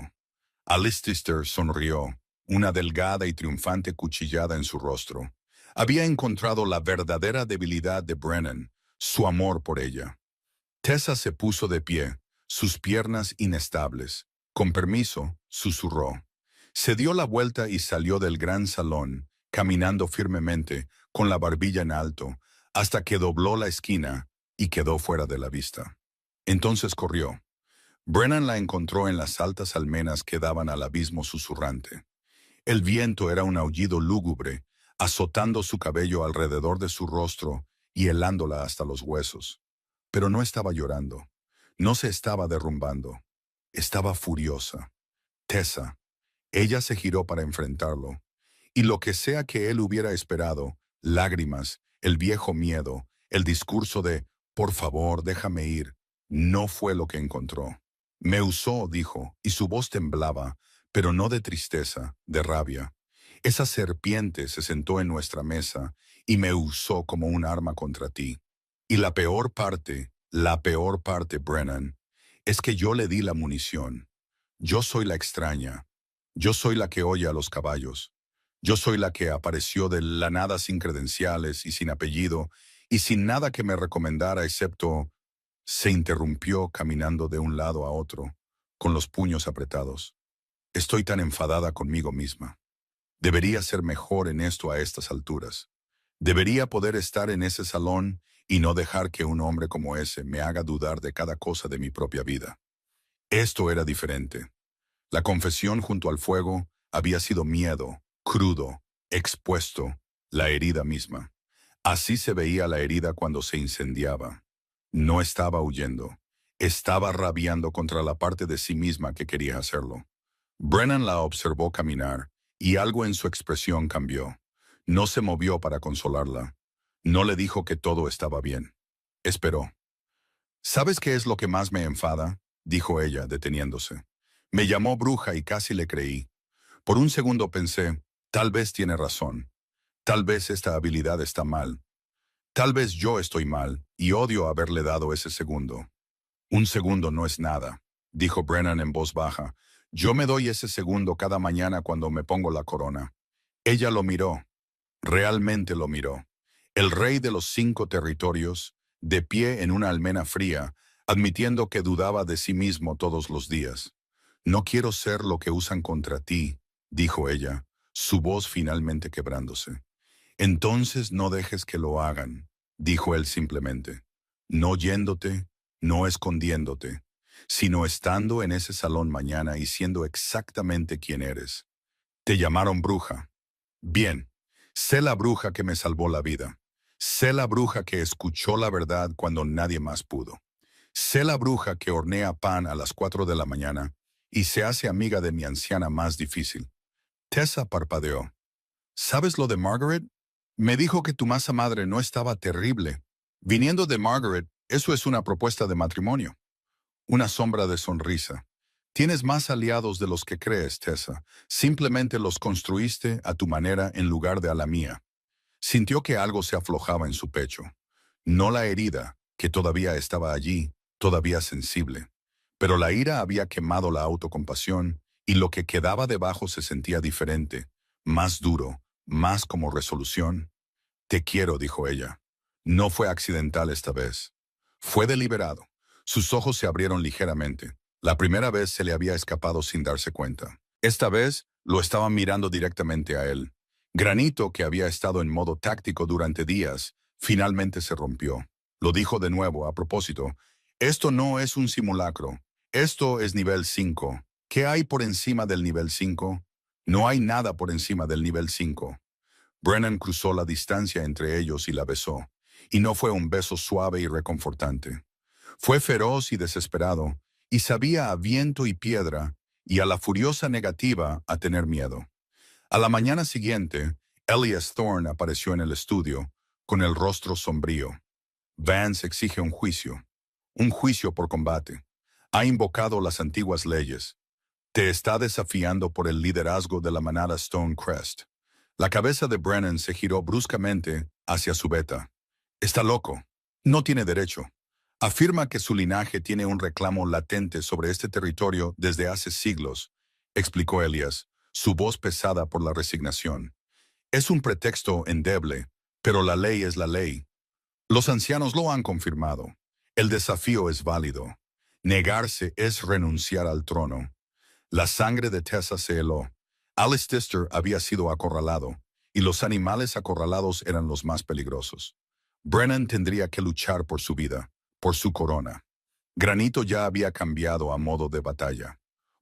Alistair sonrió, una delgada y triunfante cuchillada en su rostro. Había encontrado la verdadera debilidad de Brennan, su amor por ella. Tessa se puso de pie, sus piernas inestables. Con permiso, susurró. Se dio la vuelta y salió del gran salón, caminando firmemente, con la barbilla en alto, hasta que dobló la esquina y quedó fuera de la vista. Entonces corrió. Brennan la encontró en las altas almenas que daban al abismo susurrante. El viento era un aullido lúgubre, azotando su cabello alrededor de su rostro y helándola hasta los huesos. Pero no estaba llorando, no se estaba derrumbando, estaba furiosa. Tessa. Ella se giró para enfrentarlo, y lo que sea que él hubiera esperado, lágrimas, el viejo miedo, el discurso de «por favor, déjame ir», no fue lo que encontró. Me usó, dijo, y su voz temblaba, pero no de tristeza, de rabia. Esa serpiente se sentó en nuestra mesa y me usó como un arma contra ti. Y la peor parte, Brennan, es que yo le di la munición. Yo soy la extraña. Yo soy la que oye a los caballos. Yo soy la que apareció de la nada sin credenciales y sin apellido y sin nada que me recomendara excepto... Se interrumpió caminando de un lado a otro, con los puños apretados. Estoy tan enfadada conmigo misma. Debería ser mejor en esto a estas alturas. Debería poder estar en ese salón y no dejar que un hombre como ese me haga dudar de cada cosa de mi propia vida. Esto era diferente. La confesión junto al fuego había sido miedo, crudo, expuesto, la herida misma. Así se veía la herida cuando se incendiaba. No estaba huyendo. Estaba rabiando contra la parte de sí misma que quería hacerlo. Brennan la observó caminar, y algo en su expresión cambió. No se movió para consolarla. No le dijo que todo estaba bien. Esperó. ¿Sabes qué es lo que más me enfada?, dijo ella, deteniéndose. Me llamó bruja y casi le creí. Por un segundo pensé, tal vez tiene razón. Tal vez esta habilidad está mal. Tal vez yo estoy mal, y odio haberle dado ese segundo. Un segundo no es nada, dijo Brennan en voz baja. Yo me doy ese segundo cada mañana cuando me pongo la corona. Ella lo miró. Realmente lo miró. El rey de los 5 territorios, de pie en una almena fría, admitiendo que dudaba de sí mismo todos los días. No quiero ser lo que usan contra ti, dijo ella, su voz finalmente quebrándose. Entonces no dejes que lo hagan, dijo él simplemente. No yéndote, no escondiéndote, sino estando en ese salón mañana y siendo exactamente quien eres. Te llamaron bruja. Bien, sé la bruja que me salvó la vida. Sé la bruja que escuchó la verdad cuando nadie más pudo. Sé la bruja que hornea pan a las 4 de la mañana y se hace amiga de mi anciana más difícil. Tessa parpadeó. ¿Sabes lo de Margaret? Me dijo que tu masa madre no estaba terrible. Viniendo de Margaret, eso es una propuesta de matrimonio. Una sombra de sonrisa. Tienes más aliados de los que crees, Tessa. Simplemente los construiste a tu manera en lugar de a la mía. Sintió que algo se aflojaba en su pecho. No la herida, que todavía estaba allí, todavía sensible. Pero la ira había quemado la autocompasión y lo que quedaba debajo se sentía diferente, más duro, más como resolución. Te quiero, dijo ella. No fue accidental esta vez. Fue deliberado. Sus ojos se abrieron ligeramente. La primera vez se le había escapado sin darse cuenta. Esta vez lo estaba mirando directamente a él. Granito, que había estado en modo táctico durante días, finalmente se rompió. Lo dijo de nuevo, a propósito. Esto no es un simulacro. Esto es nivel 5. ¿Qué hay por encima del nivel 5? No hay nada por encima del nivel 5. Brennan cruzó la distancia entre ellos y la besó. Y no fue un beso suave y reconfortante. Fue feroz y desesperado, y sabía a viento y piedra, y a la furiosa negativa a tener miedo. A la mañana siguiente, Elias Thorne apareció en el estudio, con el rostro sombrío. Vance exige un juicio por combate. Ha invocado las antiguas leyes. Te está desafiando por el liderazgo de la manada Stonecrest. La cabeza de Brennan se giró bruscamente hacia su beta. Está loco. No tiene derecho. Afirma que su linaje tiene un reclamo latente sobre este territorio desde hace siglos, explicó Elias, su voz pesada por la resignación. Es un pretexto endeble, pero la ley es la ley. Los ancianos lo han confirmado. El desafío es válido. Negarse es renunciar al trono. La sangre de Tessa se heló. Alistair había sido acorralado, y los animales acorralados eran los más peligrosos. Brennan tendría que luchar por su vida, por su corona. Granito ya había cambiado a modo de batalla.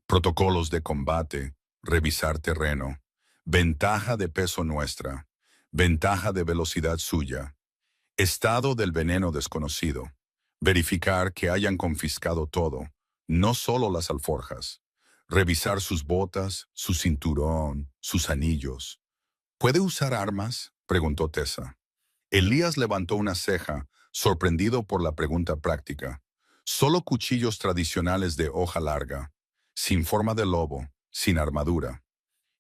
Protocolos de combate, revisar terreno, ventaja de peso nuestra, ventaja de velocidad suya, estado del veneno desconocido, verificar que hayan confiscado todo, no solo las alforjas, revisar sus botas, su cinturón, sus anillos. ¿Puede usar armas?, preguntó Tessa. Elías levantó una ceja, sorprendido por la pregunta práctica. Solo cuchillos tradicionales de hoja larga, sin forma de lobo, sin armadura.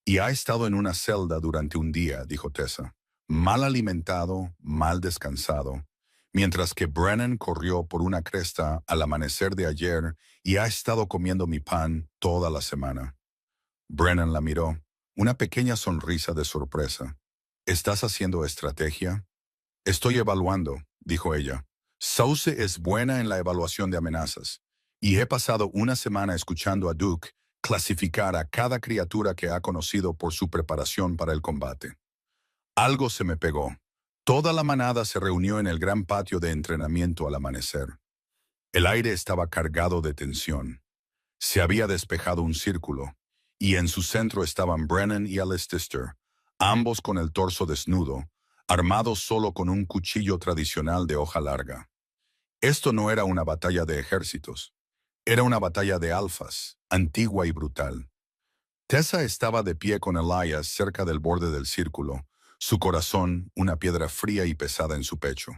Y ha estado en una celda durante un día, dijo Tessa. Mal alimentado, mal descansado. Mientras que Brennan corrió por una cresta al amanecer de ayer y ha estado comiendo mi pan toda la semana. Brennan la miró, una pequeña sonrisa de sorpresa. ¿Estás haciendo estrategia? Estoy evaluando, dijo ella. Sauce es buena en la evaluación de amenazas, y he pasado una semana escuchando a Duke clasificar a cada criatura que ha conocido por su preparación para el combate. Algo se me pegó. Toda la manada se reunió en el gran patio de entrenamiento al amanecer. El aire estaba cargado de tensión. Se había despejado un círculo, y en su centro estaban Brennan y Alistair, ambos con el torso desnudo, armados solo con un cuchillo tradicional de hoja larga. Esto no era una batalla de ejércitos, era una batalla de alfas, antigua y brutal. Tessa estaba de pie con Elias cerca del borde del círculo, su corazón una piedra fría y pesada en su pecho.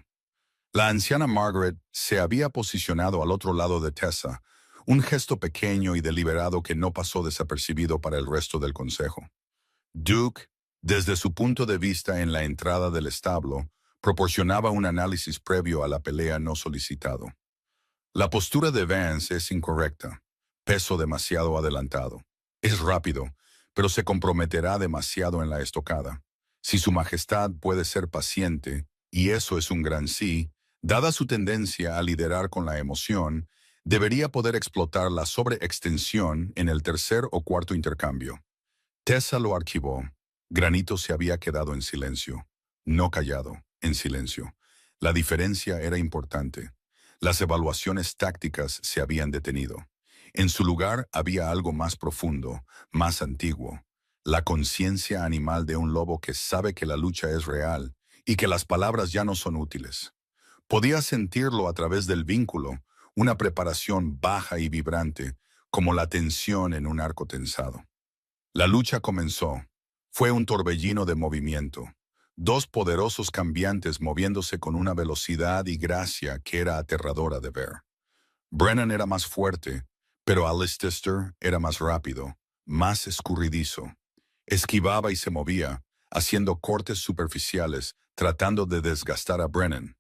La anciana Margaret se había posicionado al otro lado de Tessa, un gesto pequeño y deliberado que no pasó desapercibido para el resto del consejo. Duke, desde su punto de vista en la entrada del establo, proporcionaba un análisis previo a la pelea no solicitado. La postura de Vance es incorrecta, peso demasiado adelantado. Es rápido, pero se comprometerá demasiado en la estocada. Si su majestad puede ser paciente, y eso es un gran sí, dada su tendencia a liderar con la emoción, debería poder explotar la sobreextensión en el tercer o cuarto intercambio. Tessa lo archivó. Granito se había quedado en silencio. No callado, en silencio. La diferencia era importante. Las evaluaciones tácticas se habían detenido. En su lugar había algo más profundo, más antiguo. La conciencia animal de un lobo que sabe que la lucha es real y que las palabras ya no son útiles. Podía sentirlo a través del vínculo, una preparación baja y vibrante, como la tensión en un arco tensado. La lucha comenzó. Fue un torbellino de movimiento. Dos poderosos cambiantes moviéndose con una velocidad y gracia que era aterradora de ver. Brennan era más fuerte, pero Alistair era más rápido, más escurridizo. Esquivaba y se movía, haciendo cortes superficiales, tratando de desgastar a Brennan.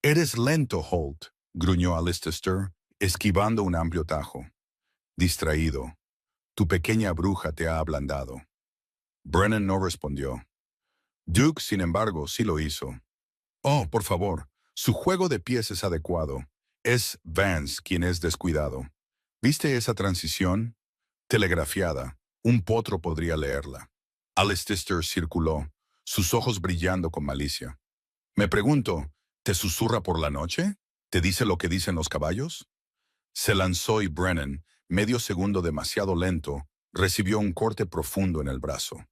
«Eres lento, Holt», gruñó Alistair, esquivando un amplio tajo. Distraído. «Tu pequeña bruja te ha ablandado». Brennan no respondió. Duke, sin embargo, sí lo hizo. «Oh, por favor, su juego de pies es adecuado. Es Vance quien es descuidado. ¿Viste esa transición? Telegrafiada. Un potro podría leerla». Alistair circuló, sus ojos brillando con malicia. «Me pregunto, ¿te susurra por la noche? ¿Te dice lo que dicen los caballos?» Se lanzó y Brennan, medio segundo demasiado lento, recibió un corte profundo en el brazo.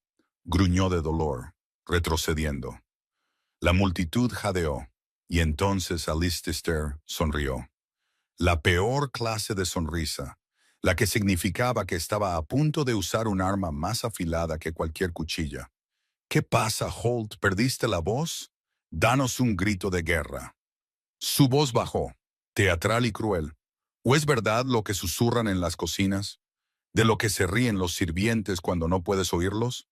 Gruñó de dolor, retrocediendo. La multitud jadeó, y entonces Alistair sonrió. La peor clase de sonrisa, la que significaba que estaba a punto de usar un arma más afilada que cualquier cuchilla. «¿Qué pasa, Holt? ¿Perdiste la voz? Danos un grito de guerra». Su voz bajó, teatral y cruel. ¿O es verdad lo que susurran en las cocinas? ¿De lo que se ríen los sirvientes cuando no puedes oírlos?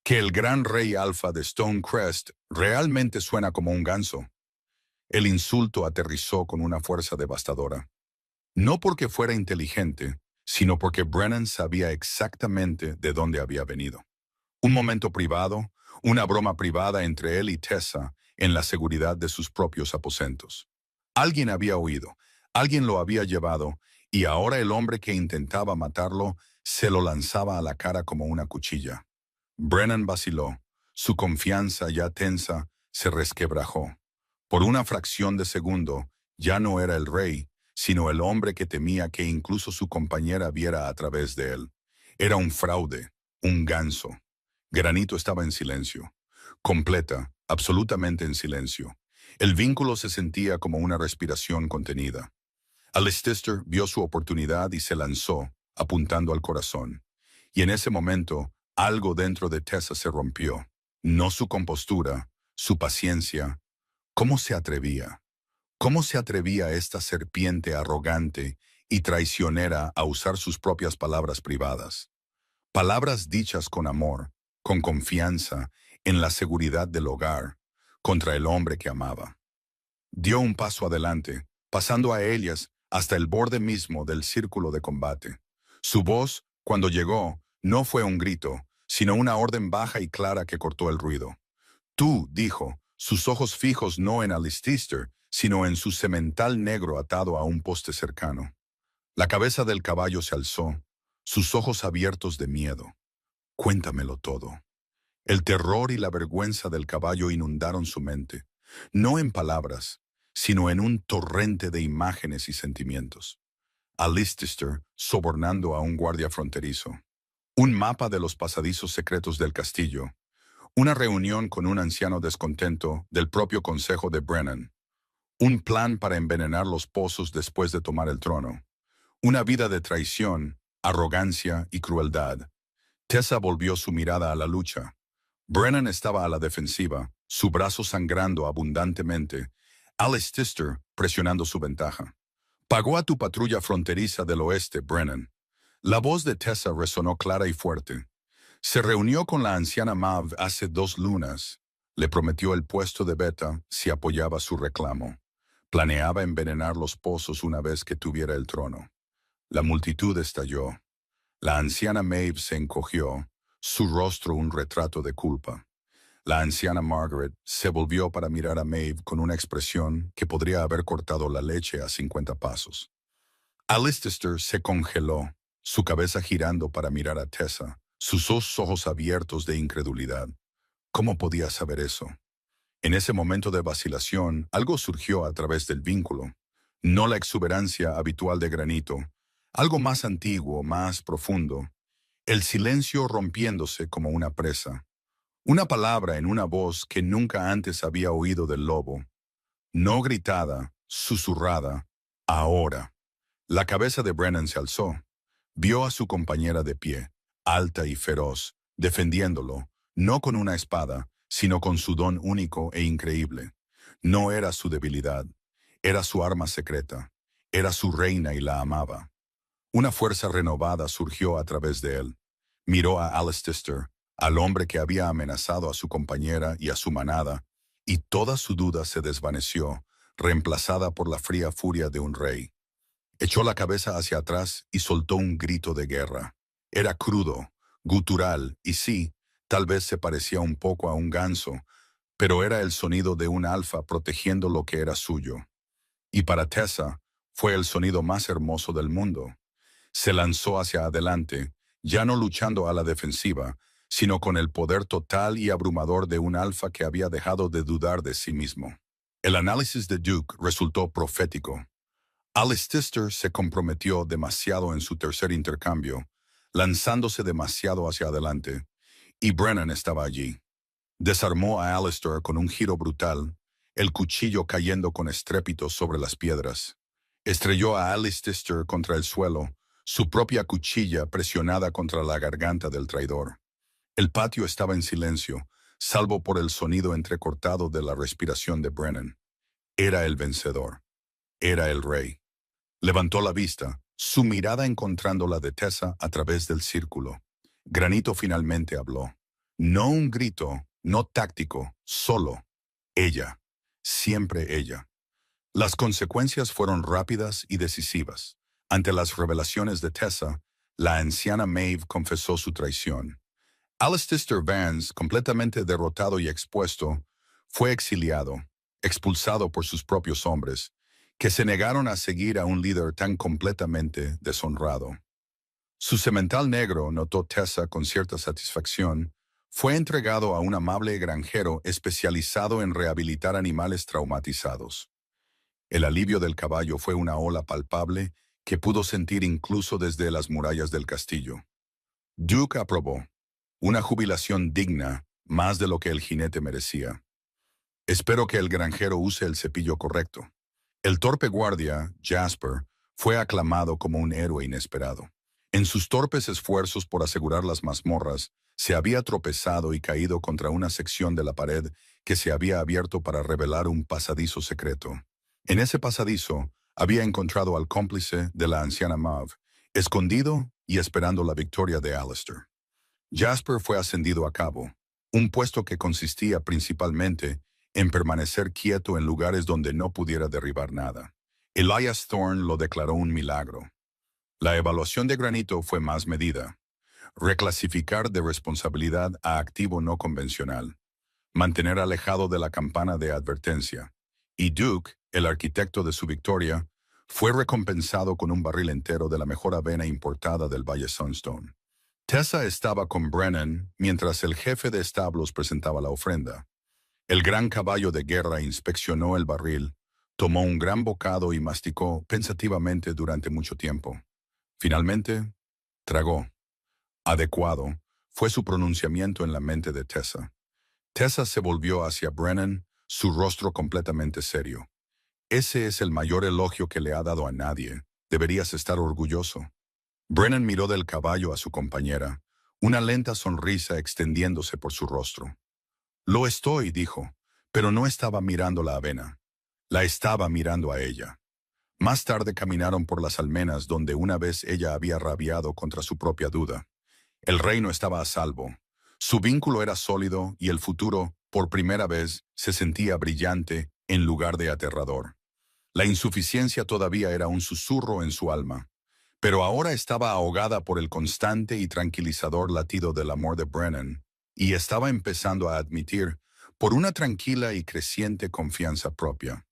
¿Que el gran rey alfa de Stonecrest realmente suena como un ganso? El insulto aterrizó con una fuerza devastadora. No porque fuera inteligente, sino porque Brennan sabía exactamente de dónde había venido. Un momento privado, una broma privada entre él y Tessa en la seguridad de sus propios aposentos. Alguien había oído, alguien lo había llevado, y ahora el hombre que intentaba matarlo se lo lanzaba a la cara como una cuchilla. Brennan vaciló. Su confianza ya tensa se resquebrajó. Por una fracción de segundo, ya no era el rey, sino el hombre que temía que incluso su compañera viera a través de él. Era un fraude, un ganso. Granito estaba en silencio. Completa, absolutamente en silencio. El vínculo se sentía como una respiración contenida. Alistair vio su oportunidad y se lanzó, apuntando al corazón. Y en ese momento, algo dentro de Tessa se rompió. No su compostura, su paciencia. ¿Cómo se atrevía? ¿Cómo se atrevía esta serpiente arrogante y traicionera a usar sus propias palabras privadas? Palabras dichas con amor, con confianza, en la seguridad del hogar, contra el hombre que amaba. Dio un paso adelante, pasando a ellas hasta el borde mismo del círculo de combate. Su voz, cuando llegó, no fue un grito, sino una orden baja y clara que cortó el ruido. «Tú», dijo, sus ojos fijos no en Alistair, sino en su semental negro atado a un poste cercano. La cabeza del caballo se alzó. sus ojos abiertos de miedo. Cuéntamelo todo. El terror y la vergüenza del caballo inundaron su mente, no en palabras, sino en un torrente de imágenes y sentimientos. Alistair sobornando a un guardia fronterizo, un mapa de los pasadizos secretos del castillo, una reunión con un anciano descontento del propio consejo de Brennan, un plan para envenenar los pozos después de tomar el trono, una vida de traición, arrogancia y crueldad. Tessa volvió su mirada a la lucha. Brennan estaba a la defensiva, su brazo sangrando abundantemente, Alistair presionando su ventaja. Pagó a tu patrulla fronteriza del oeste, Brennan. La voz de Tessa resonó clara y fuerte. Se reunió con la anciana Mav hace 2 lunas. Le prometió el puesto de Beta si apoyaba su reclamo. Planeaba envenenar los pozos una vez que tuviera el trono. La multitud estalló. La anciana Maeve se encogió, su rostro un retrato de culpa. La anciana Margaret se volvió para mirar a Maeve con una expresión que podría haber cortado la leche a 50 pasos. Alistair se congeló, su cabeza girando para mirar a Tessa, sus 2 ojos abiertos de incredulidad. ¿Cómo podía saber eso? En ese momento de vacilación, algo surgió a través del vínculo. No la exuberancia habitual de Granito, algo más antiguo, más profundo. El silencio rompiéndose como una presa. Una palabra en una voz que nunca antes había oído del lobo. No gritada, susurrada, ahora. La cabeza de Brennan se alzó. Vio a su compañera de pie, alta y feroz, defendiéndolo, no con una espada, sino con su don único e increíble. No era su debilidad, era su arma secreta, era su reina y la amaba. Una fuerza renovada surgió a través de él. Miró a Alistair, al hombre que había amenazado a su compañera y a su manada, y toda su duda se desvaneció, reemplazada por la fría furia de un rey. Echó la cabeza hacia atrás y soltó un grito de guerra. Era crudo, gutural, y sí, tal vez se parecía un poco a un ganso, pero era el sonido de un alfa protegiendo lo que era suyo. Y para Tessa, fue el sonido más hermoso del mundo. Se lanzó hacia adelante, ya no luchando a la defensiva, sino con el poder total y abrumador de un alfa que había dejado de dudar de sí mismo. El análisis de Duke resultó profético. Alistair se comprometió demasiado en su tercer intercambio, lanzándose demasiado hacia adelante, y Brennan estaba allí. Desarmó a Alistair con un giro brutal, el cuchillo cayendo con estrépito sobre las piedras. Estrelló a Alistair contra el suelo, su propia cuchilla presionada contra la garganta del traidor. El patio estaba en silencio, salvo por el sonido entrecortado de la respiración de Brennan. Era el vencedor. Era el rey. Levantó la vista, su mirada encontrando la de Tessa a través del círculo. Granito finalmente habló. No un grito, no táctico, solo. Ella. Siempre ella. Las consecuencias fueron rápidas y decisivas. Ante las revelaciones de Tessa, la anciana Maeve confesó su traición. Alistair Vance, completamente derrotado y expuesto, fue exiliado, expulsado por sus propios hombres, que se negaron a seguir a un líder tan completamente deshonrado. Su semental negro, notó Tessa con cierta satisfacción, fue entregado a un amable granjero especializado en rehabilitar animales traumatizados. El alivio del caballo fue una ola palpable que pudo sentir incluso desde las murallas del castillo. Duke aprobó. Una jubilación digna, más de lo que el jinete merecía. Espero que el granjero use el cepillo correcto. El torpe guardia, Jasper, fue aclamado como un héroe inesperado. En sus torpes esfuerzos por asegurar las mazmorras, se había tropezado y caído contra una sección de la pared que se había abierto para revelar un pasadizo secreto. En ese pasadizo, había encontrado al cómplice de la anciana Mav, escondido y esperando la victoria de Alistair. Jasper fue ascendido a cabo, un puesto que consistía principalmente en permanecer quieto en lugares donde no pudiera derribar nada. Elias Thorne lo declaró un milagro. La evaluación de Granito fue más medida. Reclasificar de responsabilidad a activo no convencional. Mantener alejado de la campana de advertencia. Y Duke, el arquitecto de su victoria, Fue recompensado con un barril entero de la mejor avena importada del Valle Sunstone. Tessa estaba con Brennan mientras el jefe de establos presentaba la ofrenda. El gran caballo de guerra inspeccionó el barril, tomó un gran bocado y masticó pensativamente durante mucho tiempo. Finalmente, tragó. Adecuado fue su pronunciamiento en la mente de Tessa. Tessa se volvió hacia Brennan, su rostro completamente serio. Ese es el mayor elogio que le ha dado a nadie. Deberías estar orgulloso. Brennan miró del caballo a su compañera, una lenta sonrisa extendiéndose por su rostro. Lo estoy, dijo, pero no estaba mirando la avena. La estaba mirando a ella. Más tarde caminaron por las almenas donde una vez ella había rabiado contra su propia duda. El reino estaba a salvo. Su vínculo era sólido y el futuro, por primera vez, se sentía brillante en lugar de aterrador. La insuficiencia todavía era un susurro en su alma, pero ahora estaba ahogada por el constante y tranquilizador latido del amor de Brennan, y estaba empezando a admitir, por una tranquila y creciente confianza propia.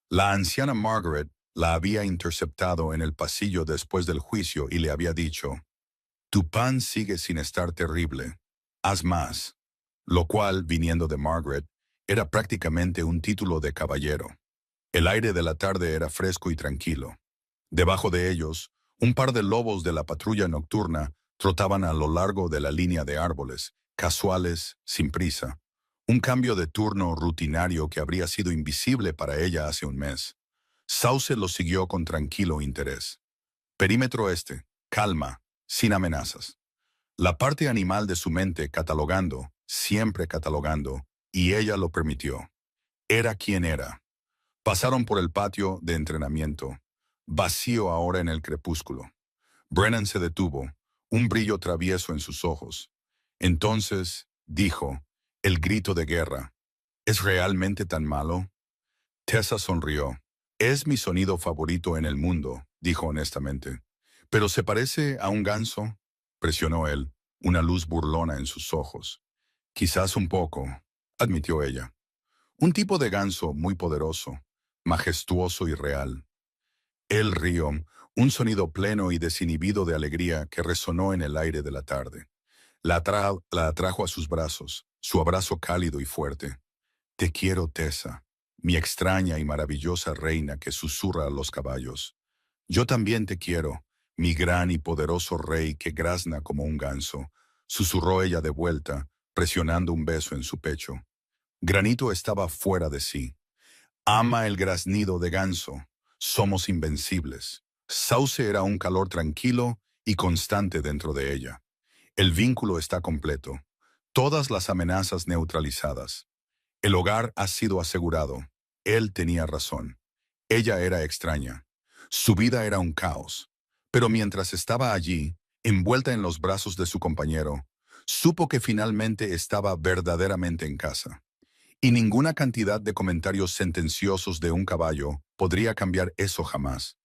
La anciana Margaret la había interceptado en el pasillo después del juicio y le había dicho, «Tu pan sigue sin estar terrible. Haz más», lo cual, viniendo de Margaret, era prácticamente un título de caballero. El aire de la tarde era fresco y tranquilo. Debajo de ellos, un par de lobos de la patrulla nocturna trotaban a lo largo de la línea de árboles, casuales, sin prisa. Un cambio de turno rutinario que habría sido invisible para ella hace un mes. Sauce lo siguió con tranquilo interés. Perímetro este, calma, sin amenazas. La parte animal de su mente catalogando, siempre catalogando, y ella lo permitió. Era quien era. Pasaron por el patio de entrenamiento, vacío ahora en el crepúsculo. Brennan se detuvo, un brillo travieso en sus ojos. Entonces, dijo, el grito de guerra. ¿Es realmente tan malo? Tessa sonrió. Es mi sonido favorito en el mundo, dijo honestamente. ¿Pero se parece a un ganso? Presionó él, una luz burlona en sus ojos. Quizás un poco, admitió ella. Un tipo de ganso muy poderoso, majestuoso y real. Él rió, un sonido pleno y desinhibido de alegría que resonó en el aire de la tarde. La atrajo a sus brazos, su abrazo cálido y fuerte. Te quiero, Tessa, mi extraña y maravillosa reina que susurra a los caballos. Yo también te quiero, mi gran y poderoso rey que grazna como un ganso, susurró ella de vuelta, presionando un beso en su pecho. Granito estaba fuera de sí. Ama el graznido de ganso. Somos invencibles. Sauce era un calor tranquilo y constante dentro de ella. El vínculo está completo. Todas las amenazas neutralizadas. El hogar ha sido asegurado. Él tenía razón. Ella era extraña. Su vida era un caos. Pero mientras estaba allí, envuelta en los brazos de su compañero, supo que finalmente estaba verdaderamente en casa. Y ninguna cantidad de comentarios sentenciosos de un caballo podría cambiar eso jamás.